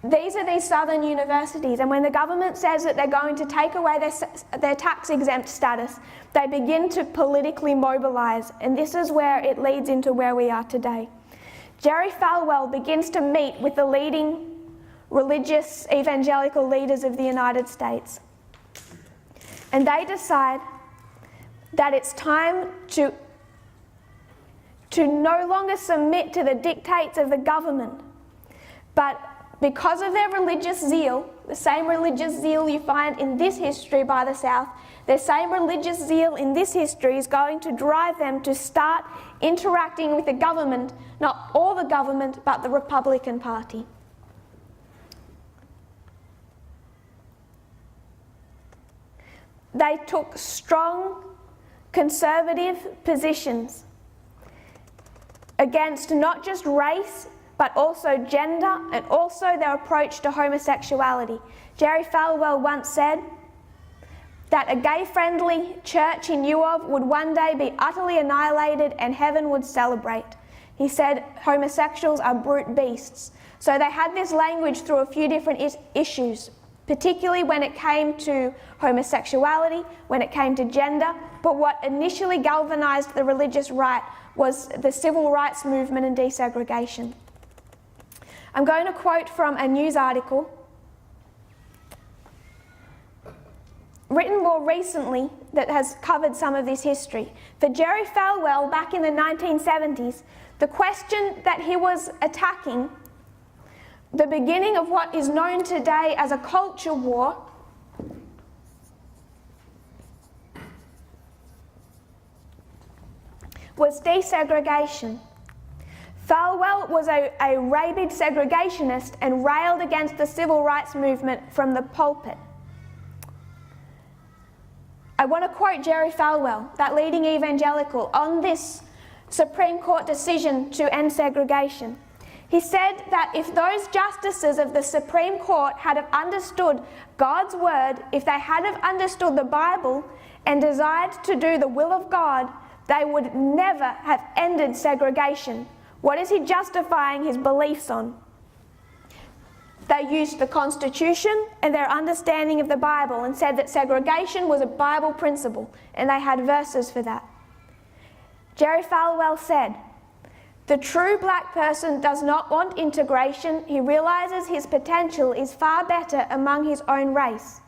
these are these southern universities, and when the government says that they're going to take away their tax-exempt status, they begin to politically mobilise, and this is where it leads into where we are today. Jerry Falwell begins to meet with the leading religious evangelical leaders of the United States, and they decide that it's time to no longer submit to the dictates of the government, but because of their religious zeal, the same religious zeal you find in this history by the South, the same religious zeal in this history is going to drive them to start interacting with the government, not all the government, but the Republican Party. They took strong conservative positions against not just race, but also gender, and also their approach to homosexuality. Jerry Falwell once said that a gay-friendly church he knew of would one day be utterly annihilated and heaven would celebrate. He said homosexuals are brute beasts. So they had this language through a few different issues, particularly when it came to homosexuality, when it came to gender, but what initially galvanized the religious right was the civil rights movement and desegregation. I'm going to quote from a news article written more recently that has covered some of this history. For Jerry Falwell, back in the 1970s, the question that he was attacking, the beginning of what is known today as a culture war, was desegregation. Falwell was a rabid segregationist and railed against the civil rights movement from the pulpit. I want to quote Jerry Falwell, that leading evangelical, on this Supreme Court decision to end segregation. He said that if those justices of the Supreme Court had have understood God's word, if they had have understood the Bible and desired to do the will of God, they would never have ended segregation. What is he justifying his beliefs on? They used the Constitution and their understanding of the Bible and said that segregation was a Bible principle, and they had verses for that. Jerry Falwell said, "The true black person does not want integration. He realizes his potential is far better among his own race."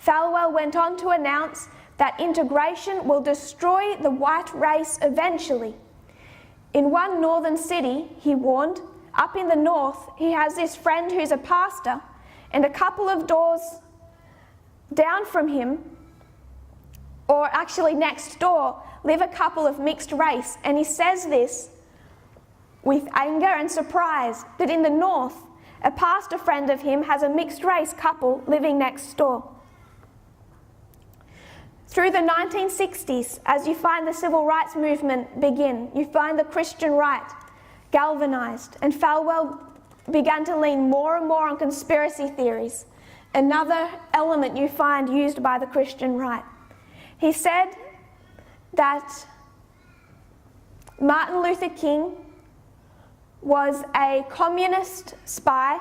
Falwell went on to announce that integration will destroy the white race eventually. In one northern city, he warned, up in the north, he has this friend who's a pastor, and a couple of doors down from him, or actually next door, live a couple of mixed race. And he says this with anger and surprise, that in the north, a pastor friend of him has a mixed race couple living next door. Through the 1960s, as you find the civil rights movement begin, you find the Christian right galvanized, and Falwell began to lean more and more on conspiracy theories, another element you find used by the Christian right. He said that Martin Luther King was a communist spy.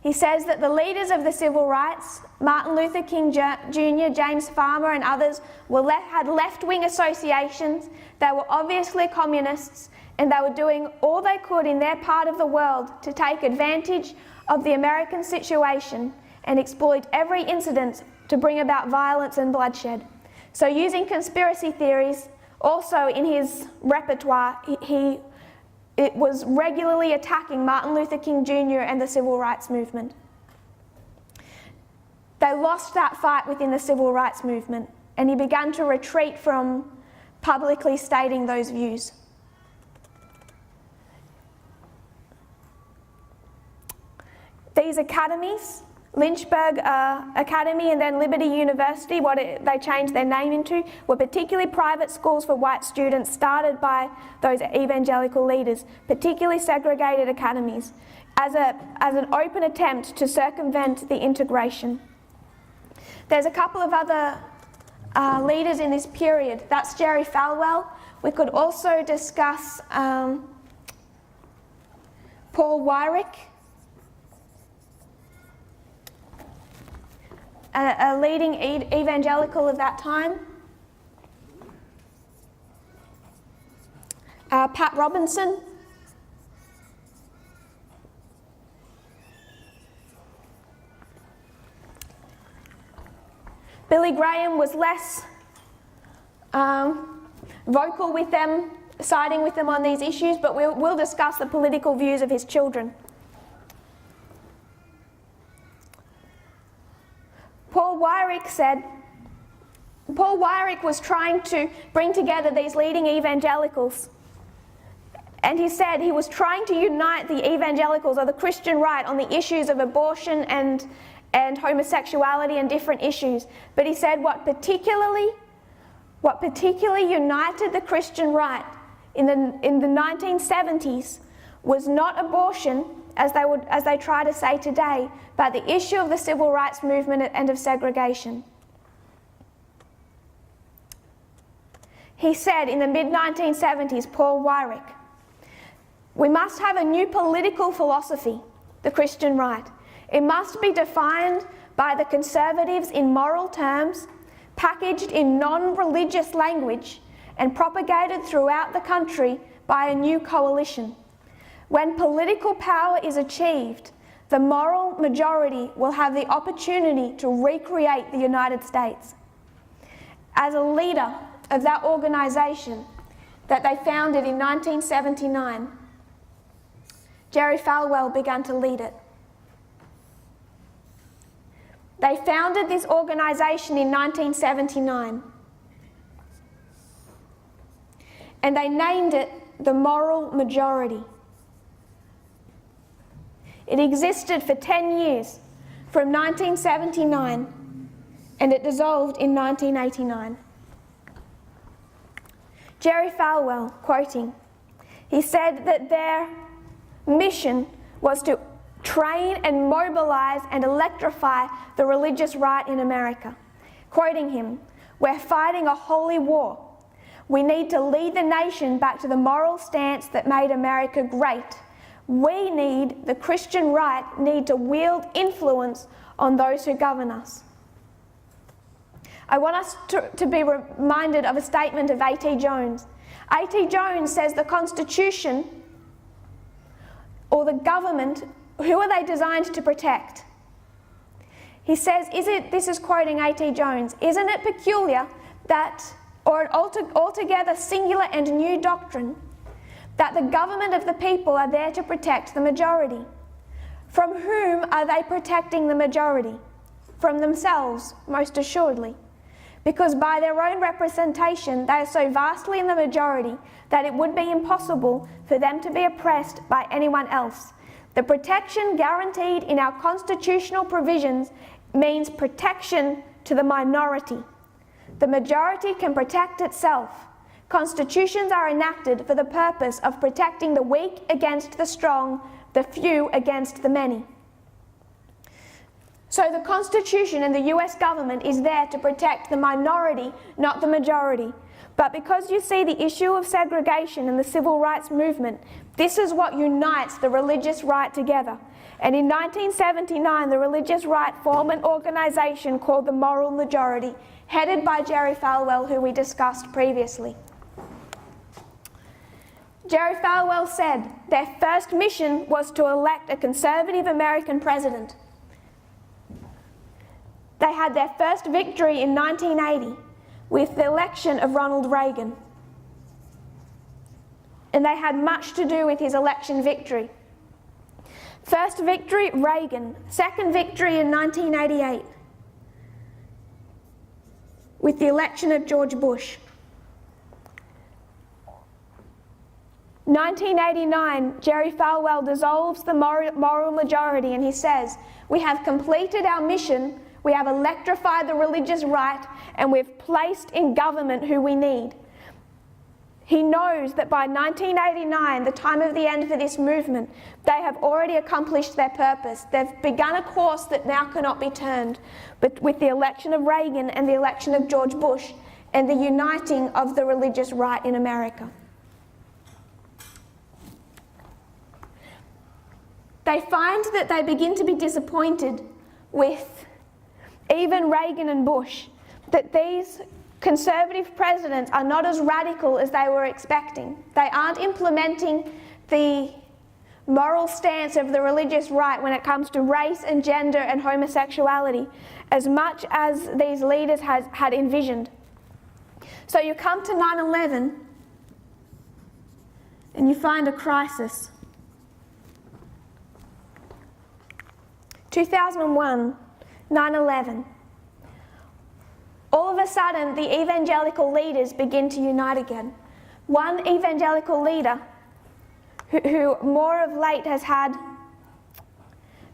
He says that the leaders of the civil rights, Martin Luther King Jr., James Farmer and others, had left-wing associations. They were obviously communists, and they were doing all they could in their part of the world to take advantage of the American situation and exploit every incident to bring about violence and bloodshed. So using conspiracy theories also in his repertoire, it was regularly attacking Martin Luther King Jr. and the civil rights movement. They lost that fight within the civil rights movement, and he began to retreat from publicly stating those views. These academies, Lynchburg Academy and then Liberty University, they changed their name into, were particularly private schools for white students started by those evangelical leaders, particularly segregated academies, as an open attempt to circumvent the integration. There's a couple of other leaders in this period. That's Jerry Falwell. We could also discuss Paul Weyrich, a leading evangelical of that time. Pat Robinson. Billy Graham was less vocal with them, siding with them on these issues, but we'll discuss the political views of his children. Paul Weyrich was trying to bring together these leading evangelicals, and he said he was trying to unite the evangelicals or the Christian right on the issues of abortion and homosexuality and different issues. But he said what particularly united the Christian right in the 1970s was not abortion, as they try to say today, but the issue of the civil rights movement and of segregation. He said in the mid-1970s, Paul Weyrich, "We must have a new political philosophy, the Christian right. It must be defined by the conservatives in moral terms, packaged in non-religious language, and propagated throughout the country by a new coalition. When political power is achieved, the moral majority will have the opportunity to recreate the United States." As a leader of that organization that they founded in 1979, Jerry Falwell began to lead it. They founded this organization in 1979, and they named it the Moral Majority. It existed for 10 years, from 1979, and it dissolved in 1989. Jerry Falwell, quoting, he said that their mission was to train and mobilize and electrify the religious right in America. Quoting him, "We're fighting a holy war. We need to lead the nation back to the moral stance that made America great. The Christian right, need to wield influence on those who govern us." I want us to be reminded of a statement of A.T. Jones. A.T. Jones says the Constitution or the government, who are they designed to protect? He says, this is quoting A.T. Jones, "Isn't it peculiar that, or an altogether singular and new doctrine, that the government of the people are there to protect the majority? From whom are they protecting the majority? From themselves, most assuredly. Because by their own representation, they are so vastly in the majority that it would be impossible for them to be oppressed by anyone else. The protection guaranteed in our constitutional provisions means protection to the minority. The majority can protect itself. Constitutions are enacted for the purpose of protecting the weak against the strong, the few against the many." So the Constitution and the US government is there to protect the minority, not the majority. But because you see the issue of segregation and the civil rights movement, this is what unites the religious right together. And in 1979, the religious right formed an organization called the Moral Majority, headed by Jerry Falwell, who we discussed previously. Jerry Falwell said their first mission was to elect a conservative American president. They had their first victory in 1980 with the election of Ronald Reagan. And they had much to do with his election victory. First victory, Reagan. Second victory in 1988 with the election of George Bush. 1989, Jerry Falwell dissolves the moral majority and he says, "We have completed our mission, we have electrified the religious right, and we've placed in government who we need." He knows that by 1989, the time of the end for this movement, they have already accomplished their purpose. They've begun a course that now cannot be turned, but with the election of Reagan and the election of George Bush and the uniting of the religious right in America. They find that they begin to be disappointed with even Reagan and Bush, that these conservative presidents are not as radical as they were expecting. They aren't implementing the moral stance of the religious right when it comes to race and gender and homosexuality as much as these leaders had envisioned. So you come to 9/11 and you find a crisis. 2001, 9/11. All of a sudden, the evangelical leaders begin to unite again. One evangelical leader who more of late has had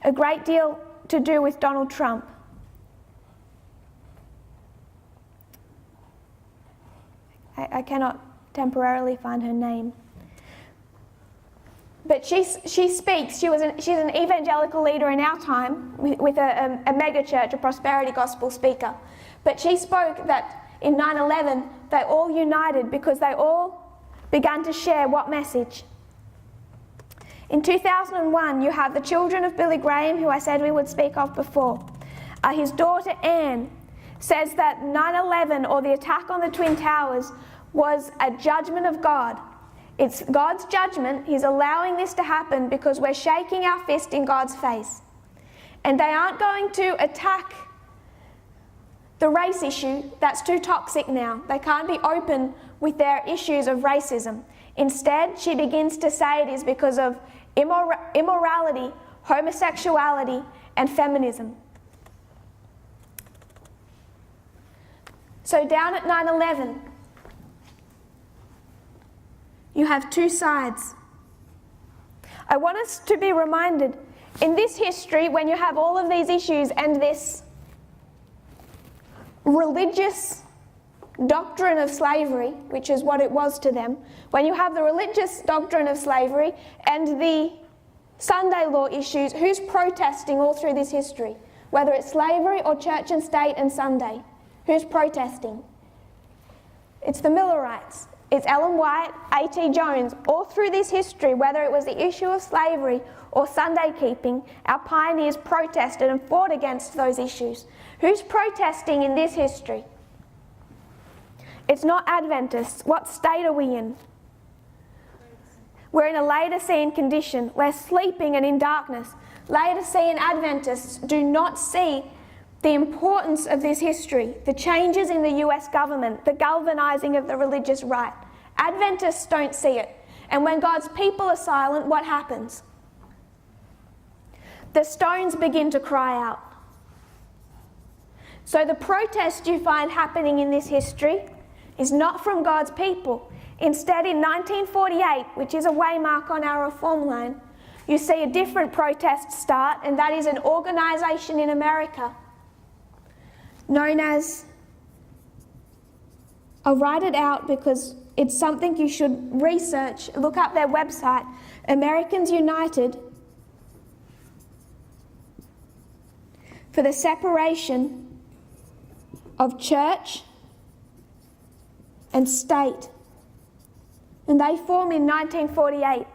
a great deal to do with Donald Trump. I cannot temporarily find her name. But she speaks, she's an evangelical leader in our time with a mega church, a prosperity gospel speaker. But she spoke that in 9/11 they all united because they all began to share what message? In 2001 you have the children of Billy Graham, who I said we would speak of before. His daughter Anne says that 9/11, or the attack on the Twin Towers, was a judgment of God. It's God's judgment. He's allowing this to happen because we're shaking our fist in God's face. And they aren't going to attack the race issue. That's too toxic now. They can't be open with their issues of racism. Instead, she begins to say it is because of immorality, homosexuality, and feminism. So down at 9/11, you have two sides. I want us to be reminded, in this history, when you have all of these issues and this religious doctrine of slavery, which is what it was to them, when you have the religious doctrine of slavery and the Sunday law issues, who's protesting all through this history? Whether it's slavery or church and state and Sunday, who's protesting? It's the Millerites. It's Ellen White, A.T. Jones. All through this history, whether it was the issue of slavery or Sunday keeping, our pioneers protested and fought against those issues. Who's protesting in this history? It's not Adventists. What state are we in? We're in a Laodicean condition. We're sleeping and in darkness. Laodicean Adventists do not see the importance of this history, the changes in the US government, the galvanizing of the religious right. Adventists don't see it. And when God's people are silent, what happens? The stones begin to cry out. So the protest you find happening in this history is not from God's people. Instead, in 1948, which is a waymark on our reform line, you see a different protest start, and that is an organisation in America known as, I'll write it out because it's something you should research, look up their website, Americans United for the Separation of Church and State. And they form in 1948.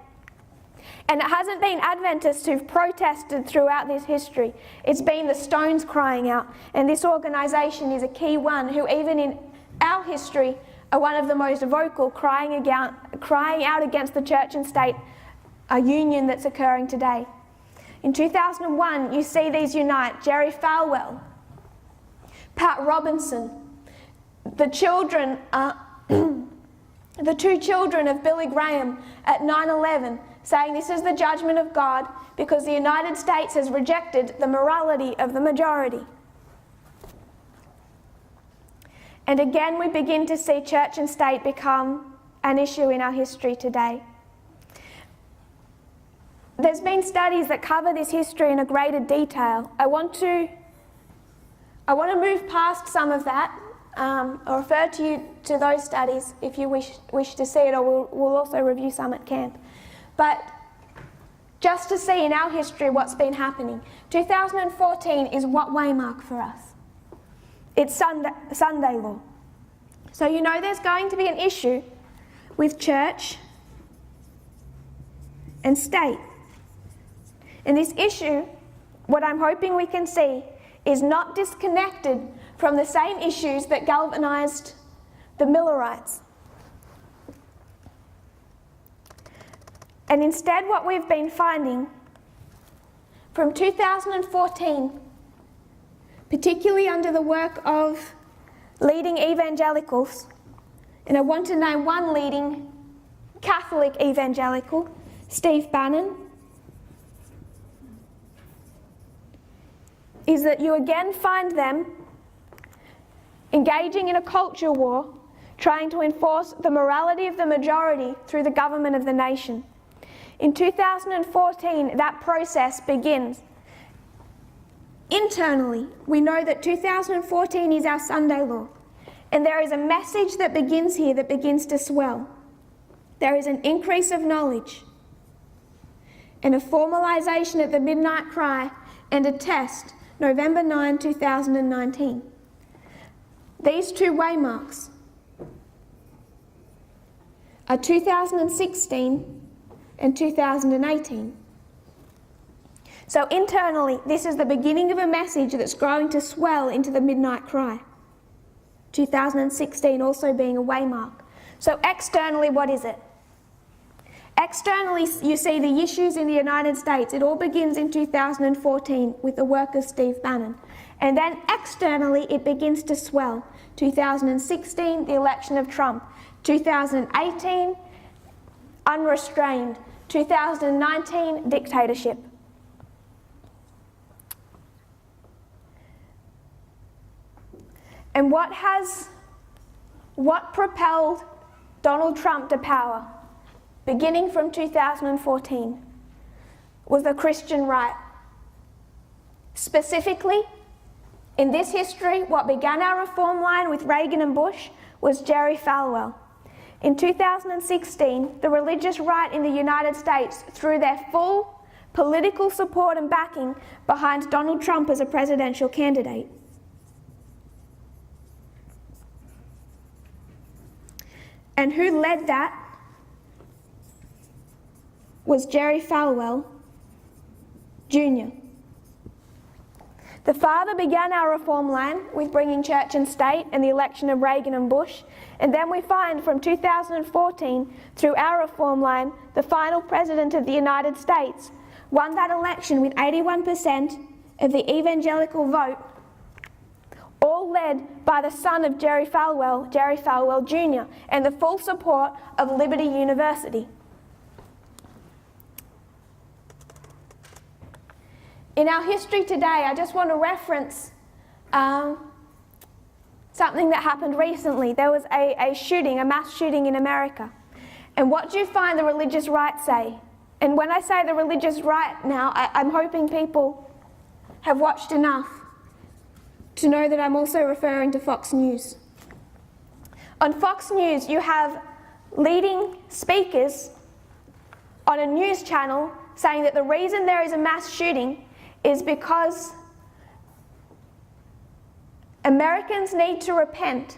And it hasn't been Adventists who've protested throughout this history. It's been the stones crying out. And this organisation is a key one who even in our history are one of the most vocal, crying out against the church and state union that's occurring today. In 2001, you see these unite: Jerry Falwell, Pat Robinson, the children, the two children of Billy Graham at 9/11, saying this is the judgment of God because the United States has rejected the morality of the majority. And again, we begin to see church and state become an issue in our history today. There's been studies that cover this history in a greater detail. I want to move past some of that, or refer to you to those studies if you wish to see it, or we'll also review some at camp. But just to see in our history what's been happening. 2014 is what waymark for us? It's Sunday law. So you know there's going to be an issue with church and state. And this issue, what I'm hoping we can see, is not disconnected from the same issues that galvanised the Millerites. And instead what we've been finding from 2014, particularly under the work of leading evangelicals, and I want to name one leading Catholic evangelical, Steve Bannon, is that you again find them engaging in a culture war, trying to enforce the morality of the majority through the government of the nation. In 2014, that process begins. Internally, we know that 2014 is our Sunday law, and there is a message that begins here that begins to swell. There is an increase of knowledge, and a formalisation at the midnight cry, and a test, November 9, 2019. These two waymarks are 2016 and 2018. So internally, this is the beginning of a message that's growing to swell into the midnight cry. 2016 also being a waymark. So externally, what is it? Externally, you see the issues in the United States. It all begins in 2014 with the work of Steve Bannon. And then externally, it begins to swell. 2016, the election of Trump. 2018, unrestrained. 2019, dictatorship. And what propelled Donald Trump to power, beginning from 2014, was the Christian right. Specifically, in this history, what began our reform line with Reagan and Bush was Jerry Falwell. In 2016, the religious right in the United States threw their full political support and backing behind Donald Trump as a presidential candidate. And who led that was Jerry Falwell Jr. The father began our reform line with bringing church and state and the election of Reagan and Bush, and then we find from 2014 through our reform line, the final president of the United States won that election with 81% of the evangelical vote, all led by the son of Jerry Falwell Jr., and the full support of Liberty University. In our history today, I just want to reference something that happened recently. There was a mass shooting in America. And what do you find the religious right say? And when I say the religious right now, I'm hoping people have watched enough to know that I'm also referring to Fox News. On Fox News, you have leading speakers on a news channel saying that the reason there is a mass shooting is because Americans need to repent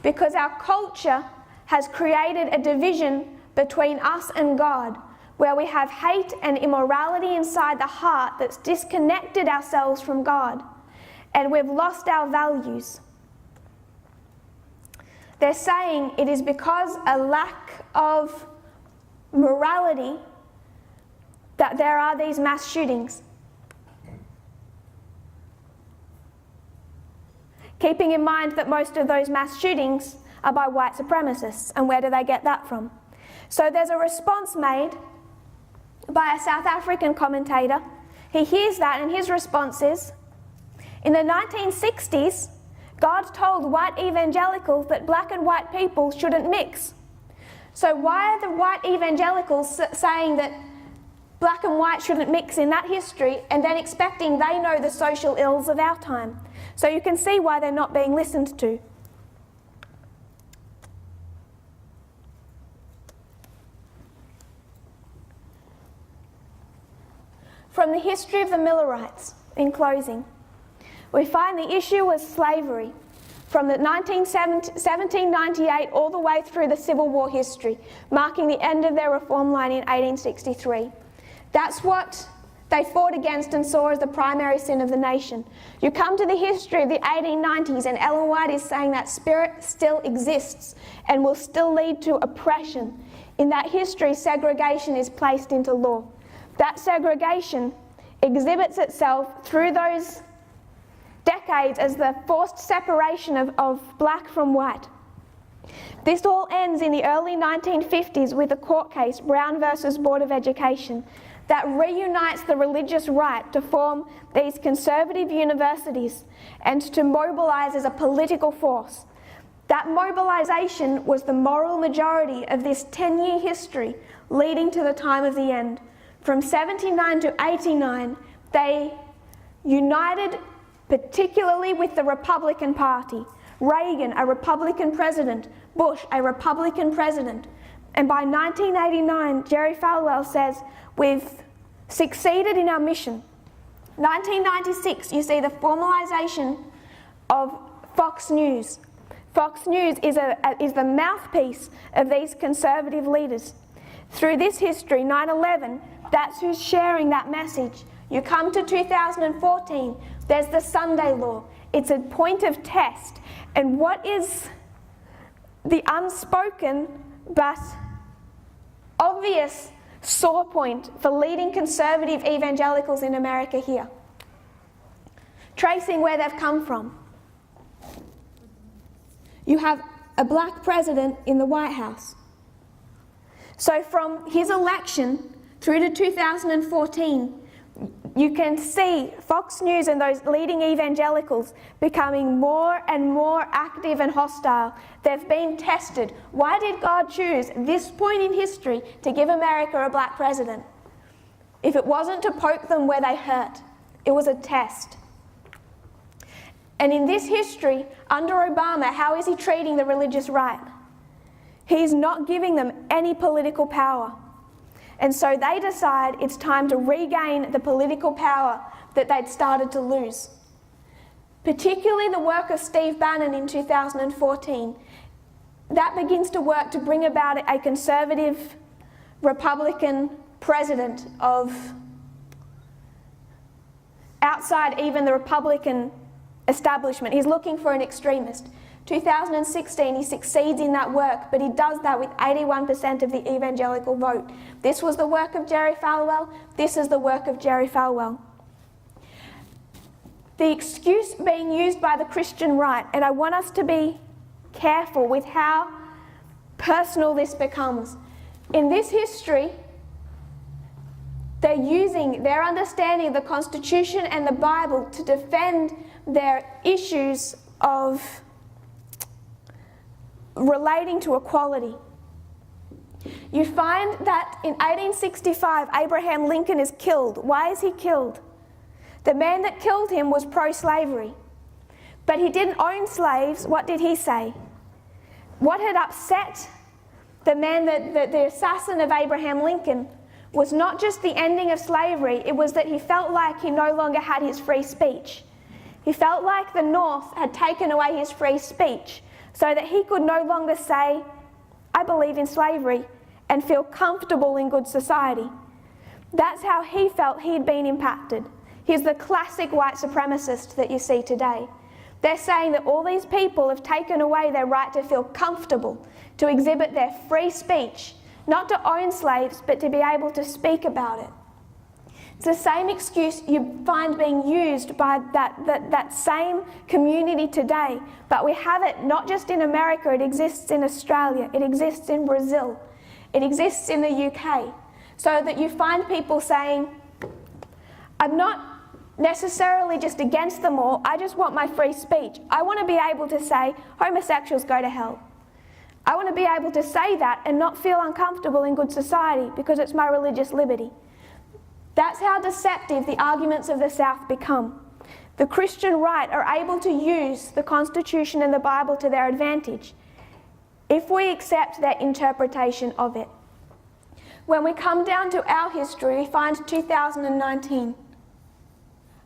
because our culture has created a division between us and God, where we have hate and immorality inside the heart that's disconnected ourselves from God, and we've lost our values. They're saying it is because a lack of morality that there are these mass shootings. Keeping in mind that most of those mass shootings are by white supremacists, and where do they get that from? So there's a response made by a South African commentator. He hears that, and his response is, in the 1960s, God told white evangelicals that black and white people shouldn't mix. So why are the white evangelicals saying that black and white shouldn't mix in that history, and then expecting they know the social ills of our time? So you can see why they're not being listened to. From the history of the Millerites, in closing, we find the issue was slavery from the 1798 all the way through the Civil War history, marking the end of their reform line in 1863. That's what they fought against and saw as the primary sin of the nation. You come to the history of the 1890s, and Ellen White is saying that spirit still exists and will still lead to oppression. In that history, segregation is placed into law. That segregation exhibits itself through those decades as the forced separation of black from white. This all ends in the early 1950s with a court case, Brown versus Board of Education, that reunites the religious right to form these conservative universities and to mobilise as a political force. That mobilisation was the moral majority of this 10-year history leading to the time of the end. From 79 to 89, they united particularly with the Republican Party. Reagan, a Republican president. Bush, a Republican president. And by 1989, Jerry Falwell says, we've succeeded in our mission. 1996, you see the formalisation of Fox News. Fox News is the mouthpiece of these conservative leaders. Through this history, 9/11, that's who's sharing that message. You come to 2014, there's the Sunday law. It's a point of test. And what is the unspoken but obvious sore point for leading conservative evangelicals in America here? Tracing where they've come from. You have a black president in the White House. So from his election through to 2014, you can see Fox News and those leading evangelicals becoming more and more active and hostile. They've been tested. Why did God choose this point in history to give America a black president? If it wasn't to poke them where they hurt, it was a test. And in this history, under Obama, how is he treating the religious right? He's not giving them any political power. And so they decide it's time to regain the political power that they'd started to lose. Particularly the work of Steve Bannon in 2014. That begins to work to bring about a conservative Republican president of outside even the Republican establishment. He's looking for an extremist. 2016, he succeeds in that work, but he does that with 81% of the evangelical vote. This was the work of Jerry Falwell. This is the work of Jerry Falwell. The excuse being used by the Christian right, and I want us to be careful with how personal this becomes. In this history, they're using their understanding of the Constitution and the Bible to defend their issues of relating to equality. You find that in 1865, Abraham Lincoln is killed. Why is he killed? The man that killed him was pro-slavery. But he didn't own slaves. What did he say? What had upset the man, the assassin of Abraham Lincoln, was not just the ending of slavery, it was that he felt like he no longer had his free speech. He felt like the North had taken away his free speech, so that he could no longer say, I believe in slavery, and feel comfortable in good society. That's how he felt he'd been impacted. He's the classic white supremacist that you see today. They're saying that all these people have taken away their right to feel comfortable, to exhibit their free speech, not to own slaves, but to be able to speak about it. It's the same excuse you find being used by that same community today, but we have it not just in America, it exists in Australia, it exists in Brazil, it exists in the UK, so that you find people saying, I'm not necessarily just against them all, I just want my free speech. I want to be able to say, homosexuals go to hell. I want to be able to say that and not feel uncomfortable in good society because it's my religious liberty. That's how deceptive the arguments of the South become. The Christian right are able to use the Constitution and the Bible to their advantage if we accept their interpretation of it. When we come down to our history, we find 2019.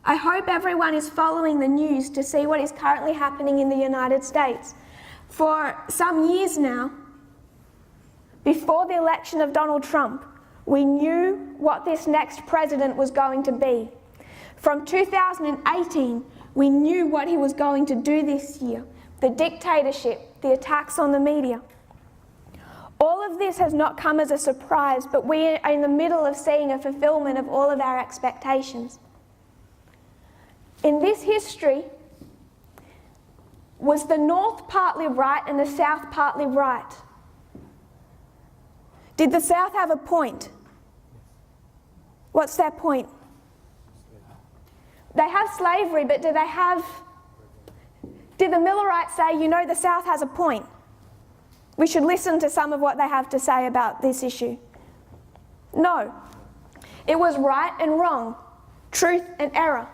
I hope everyone is following the news to see what is currently happening in the United States. For some years now, before the election of Donald Trump, we knew what this next president was going to be. From 2018, we knew what he was going to do this year. The dictatorship, the attacks on the media. All of this has not come as a surprise, but we are in the middle of seeing a fulfillment of all of our expectations. In this history, was the North partly right and the South partly right? Did the South have a point? What's their point? They have slavery, but did the Millerites say, you know, the South has a point? We should listen to some of what they have to say about this issue. No. It was right and wrong, truth and error.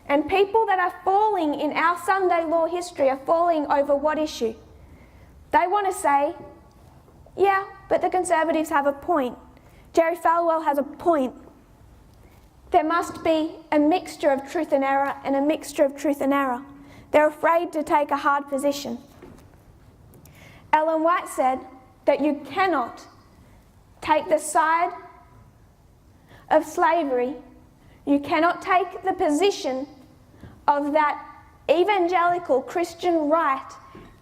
And people that are falling in our Sunday law history are falling over what issue? They want to say, yeah, but the Conservatives have a point. Jerry Falwell has a point. There must be a mixture of truth and error and a mixture of truth and error. They're afraid to take a hard position. Ellen White said that you cannot take the side of slavery, you cannot take the position of that evangelical Christian right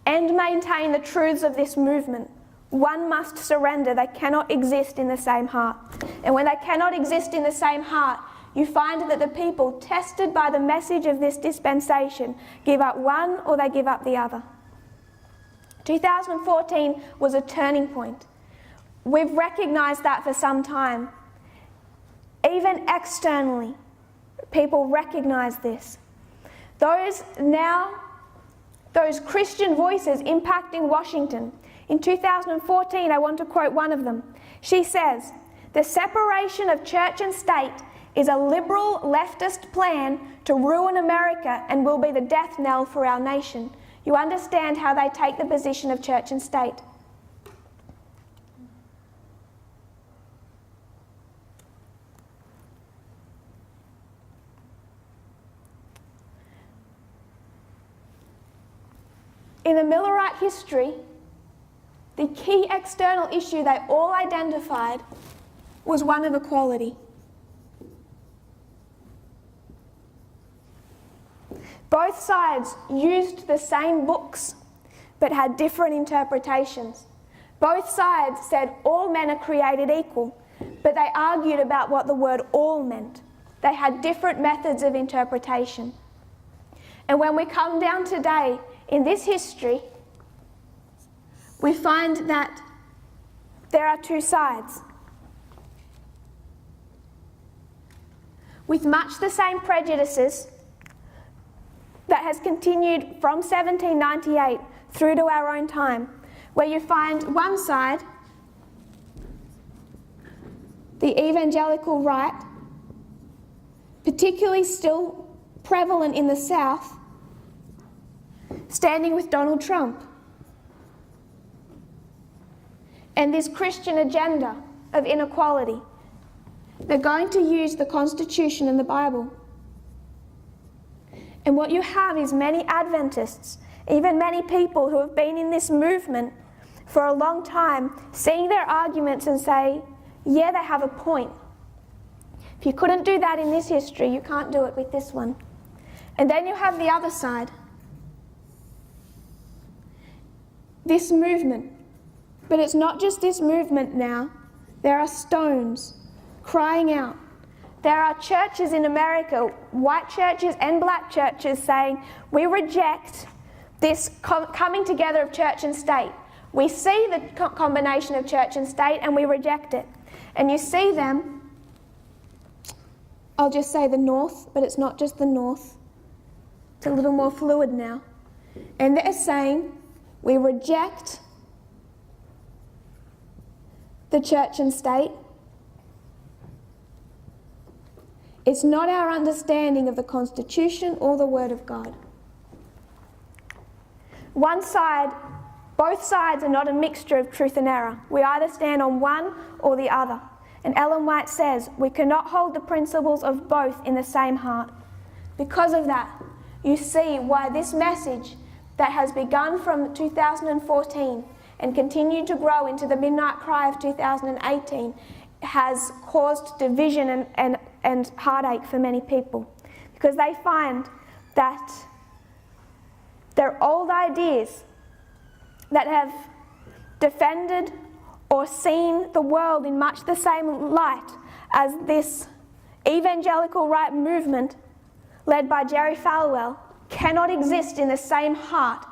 and maintain the truths of this movement. One must surrender. They cannot exist in the same heart. And when they cannot exist in the same heart, you find that the people tested by the message of this dispensation give up one or they give up the other. 2014 was a turning point. We've recognised that for some time. Even externally, people recognise this. Those Christian voices impacting Washington. In 2014, I want to quote one of them. She says, "The separation of church and state is a liberal leftist plan to ruin America and will be the death knell for our nation." You understand how they take the position of church and state. In the Millerite history, the key external issue they all identified was one of equality. Both sides used the same books, but had different interpretations. Both sides said all men are created equal, but they argued about what the word all meant. They had different methods of interpretation. And when we come down today, in this history, we find that there are two sides. With much the same prejudices that has continued from 1798 through to our own time, where you find one side, the evangelical right, particularly still prevalent in the South, standing with Donald Trump. And this Christian agenda of inequality. They're going to use the Constitution and the Bible. And what you have is many Adventists, even many people who have been in this movement for a long time, seeing their arguments and say, yeah, they have a point. If you couldn't do that in this history, you can't do it with this one. And then you have the other side. this movement. But it's not just this movement now. There are stones crying out. There are churches in America, white churches and black churches, saying, we reject this coming together of church and state. We see the combination of church and state and we reject it. And you see them, I'll just say the North, but it's not just the North. It's a little more fluid now. And they're saying, we reject the church and state. It's not our understanding of the Constitution or the Word of God. One side, both sides are not a mixture of truth and error. We either stand on one or the other. And Ellen White says, we cannot hold the principles of both in the same heart. Because of that, you see why this message that has begun from 2014 and continued to grow into the midnight cry of 2018 has caused division and heartache for many people. Because they find that they're old ideas that have defended or seen the world in much the same light as this evangelical right movement led by Jerry Falwell cannot exist in the same heart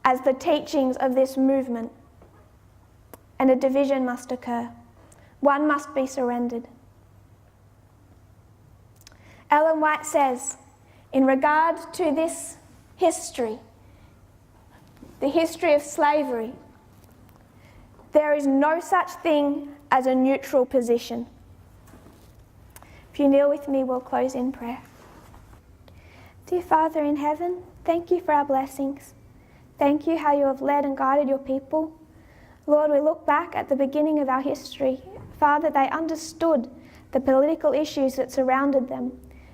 as the teachings of this movement. And a division must occur. One must be surrendered. Ellen White says, in regard to this history, the history of slavery, there is no such thing as a neutral position. If you kneel with me, we'll close in prayer. Dear Father in heaven, thank you for our blessings. Thank you how you have led and guided your people. Lord, we look back at the beginning of our history. Father, they understood the political issues that surrounded them.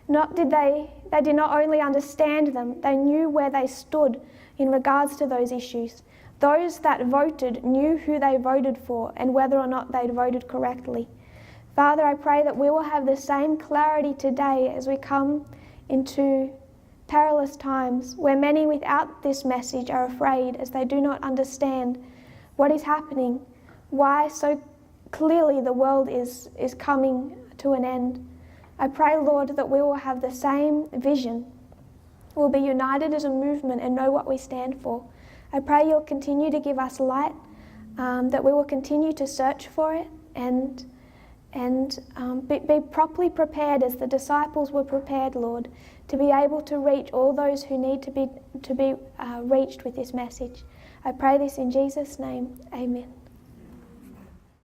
They did not only understand them, they knew where they stood in regards to those issues. Those that voted knew who they voted for and whether or not they'd voted correctly. Father, I pray that we will have the same clarity today as we come into perilous times where many without this message are afraid as they do not understand what is happening, why so clearly the world is coming to an end. I pray, Lord, that we will have the same vision. We'll be united as a movement and know what we stand for. I pray you'll continue to give us light, that we will continue to search for it and be properly prepared as the disciples were prepared, Lord, to be able to reach all those who need to be reached with this message. I pray this in Jesus' name. Amen.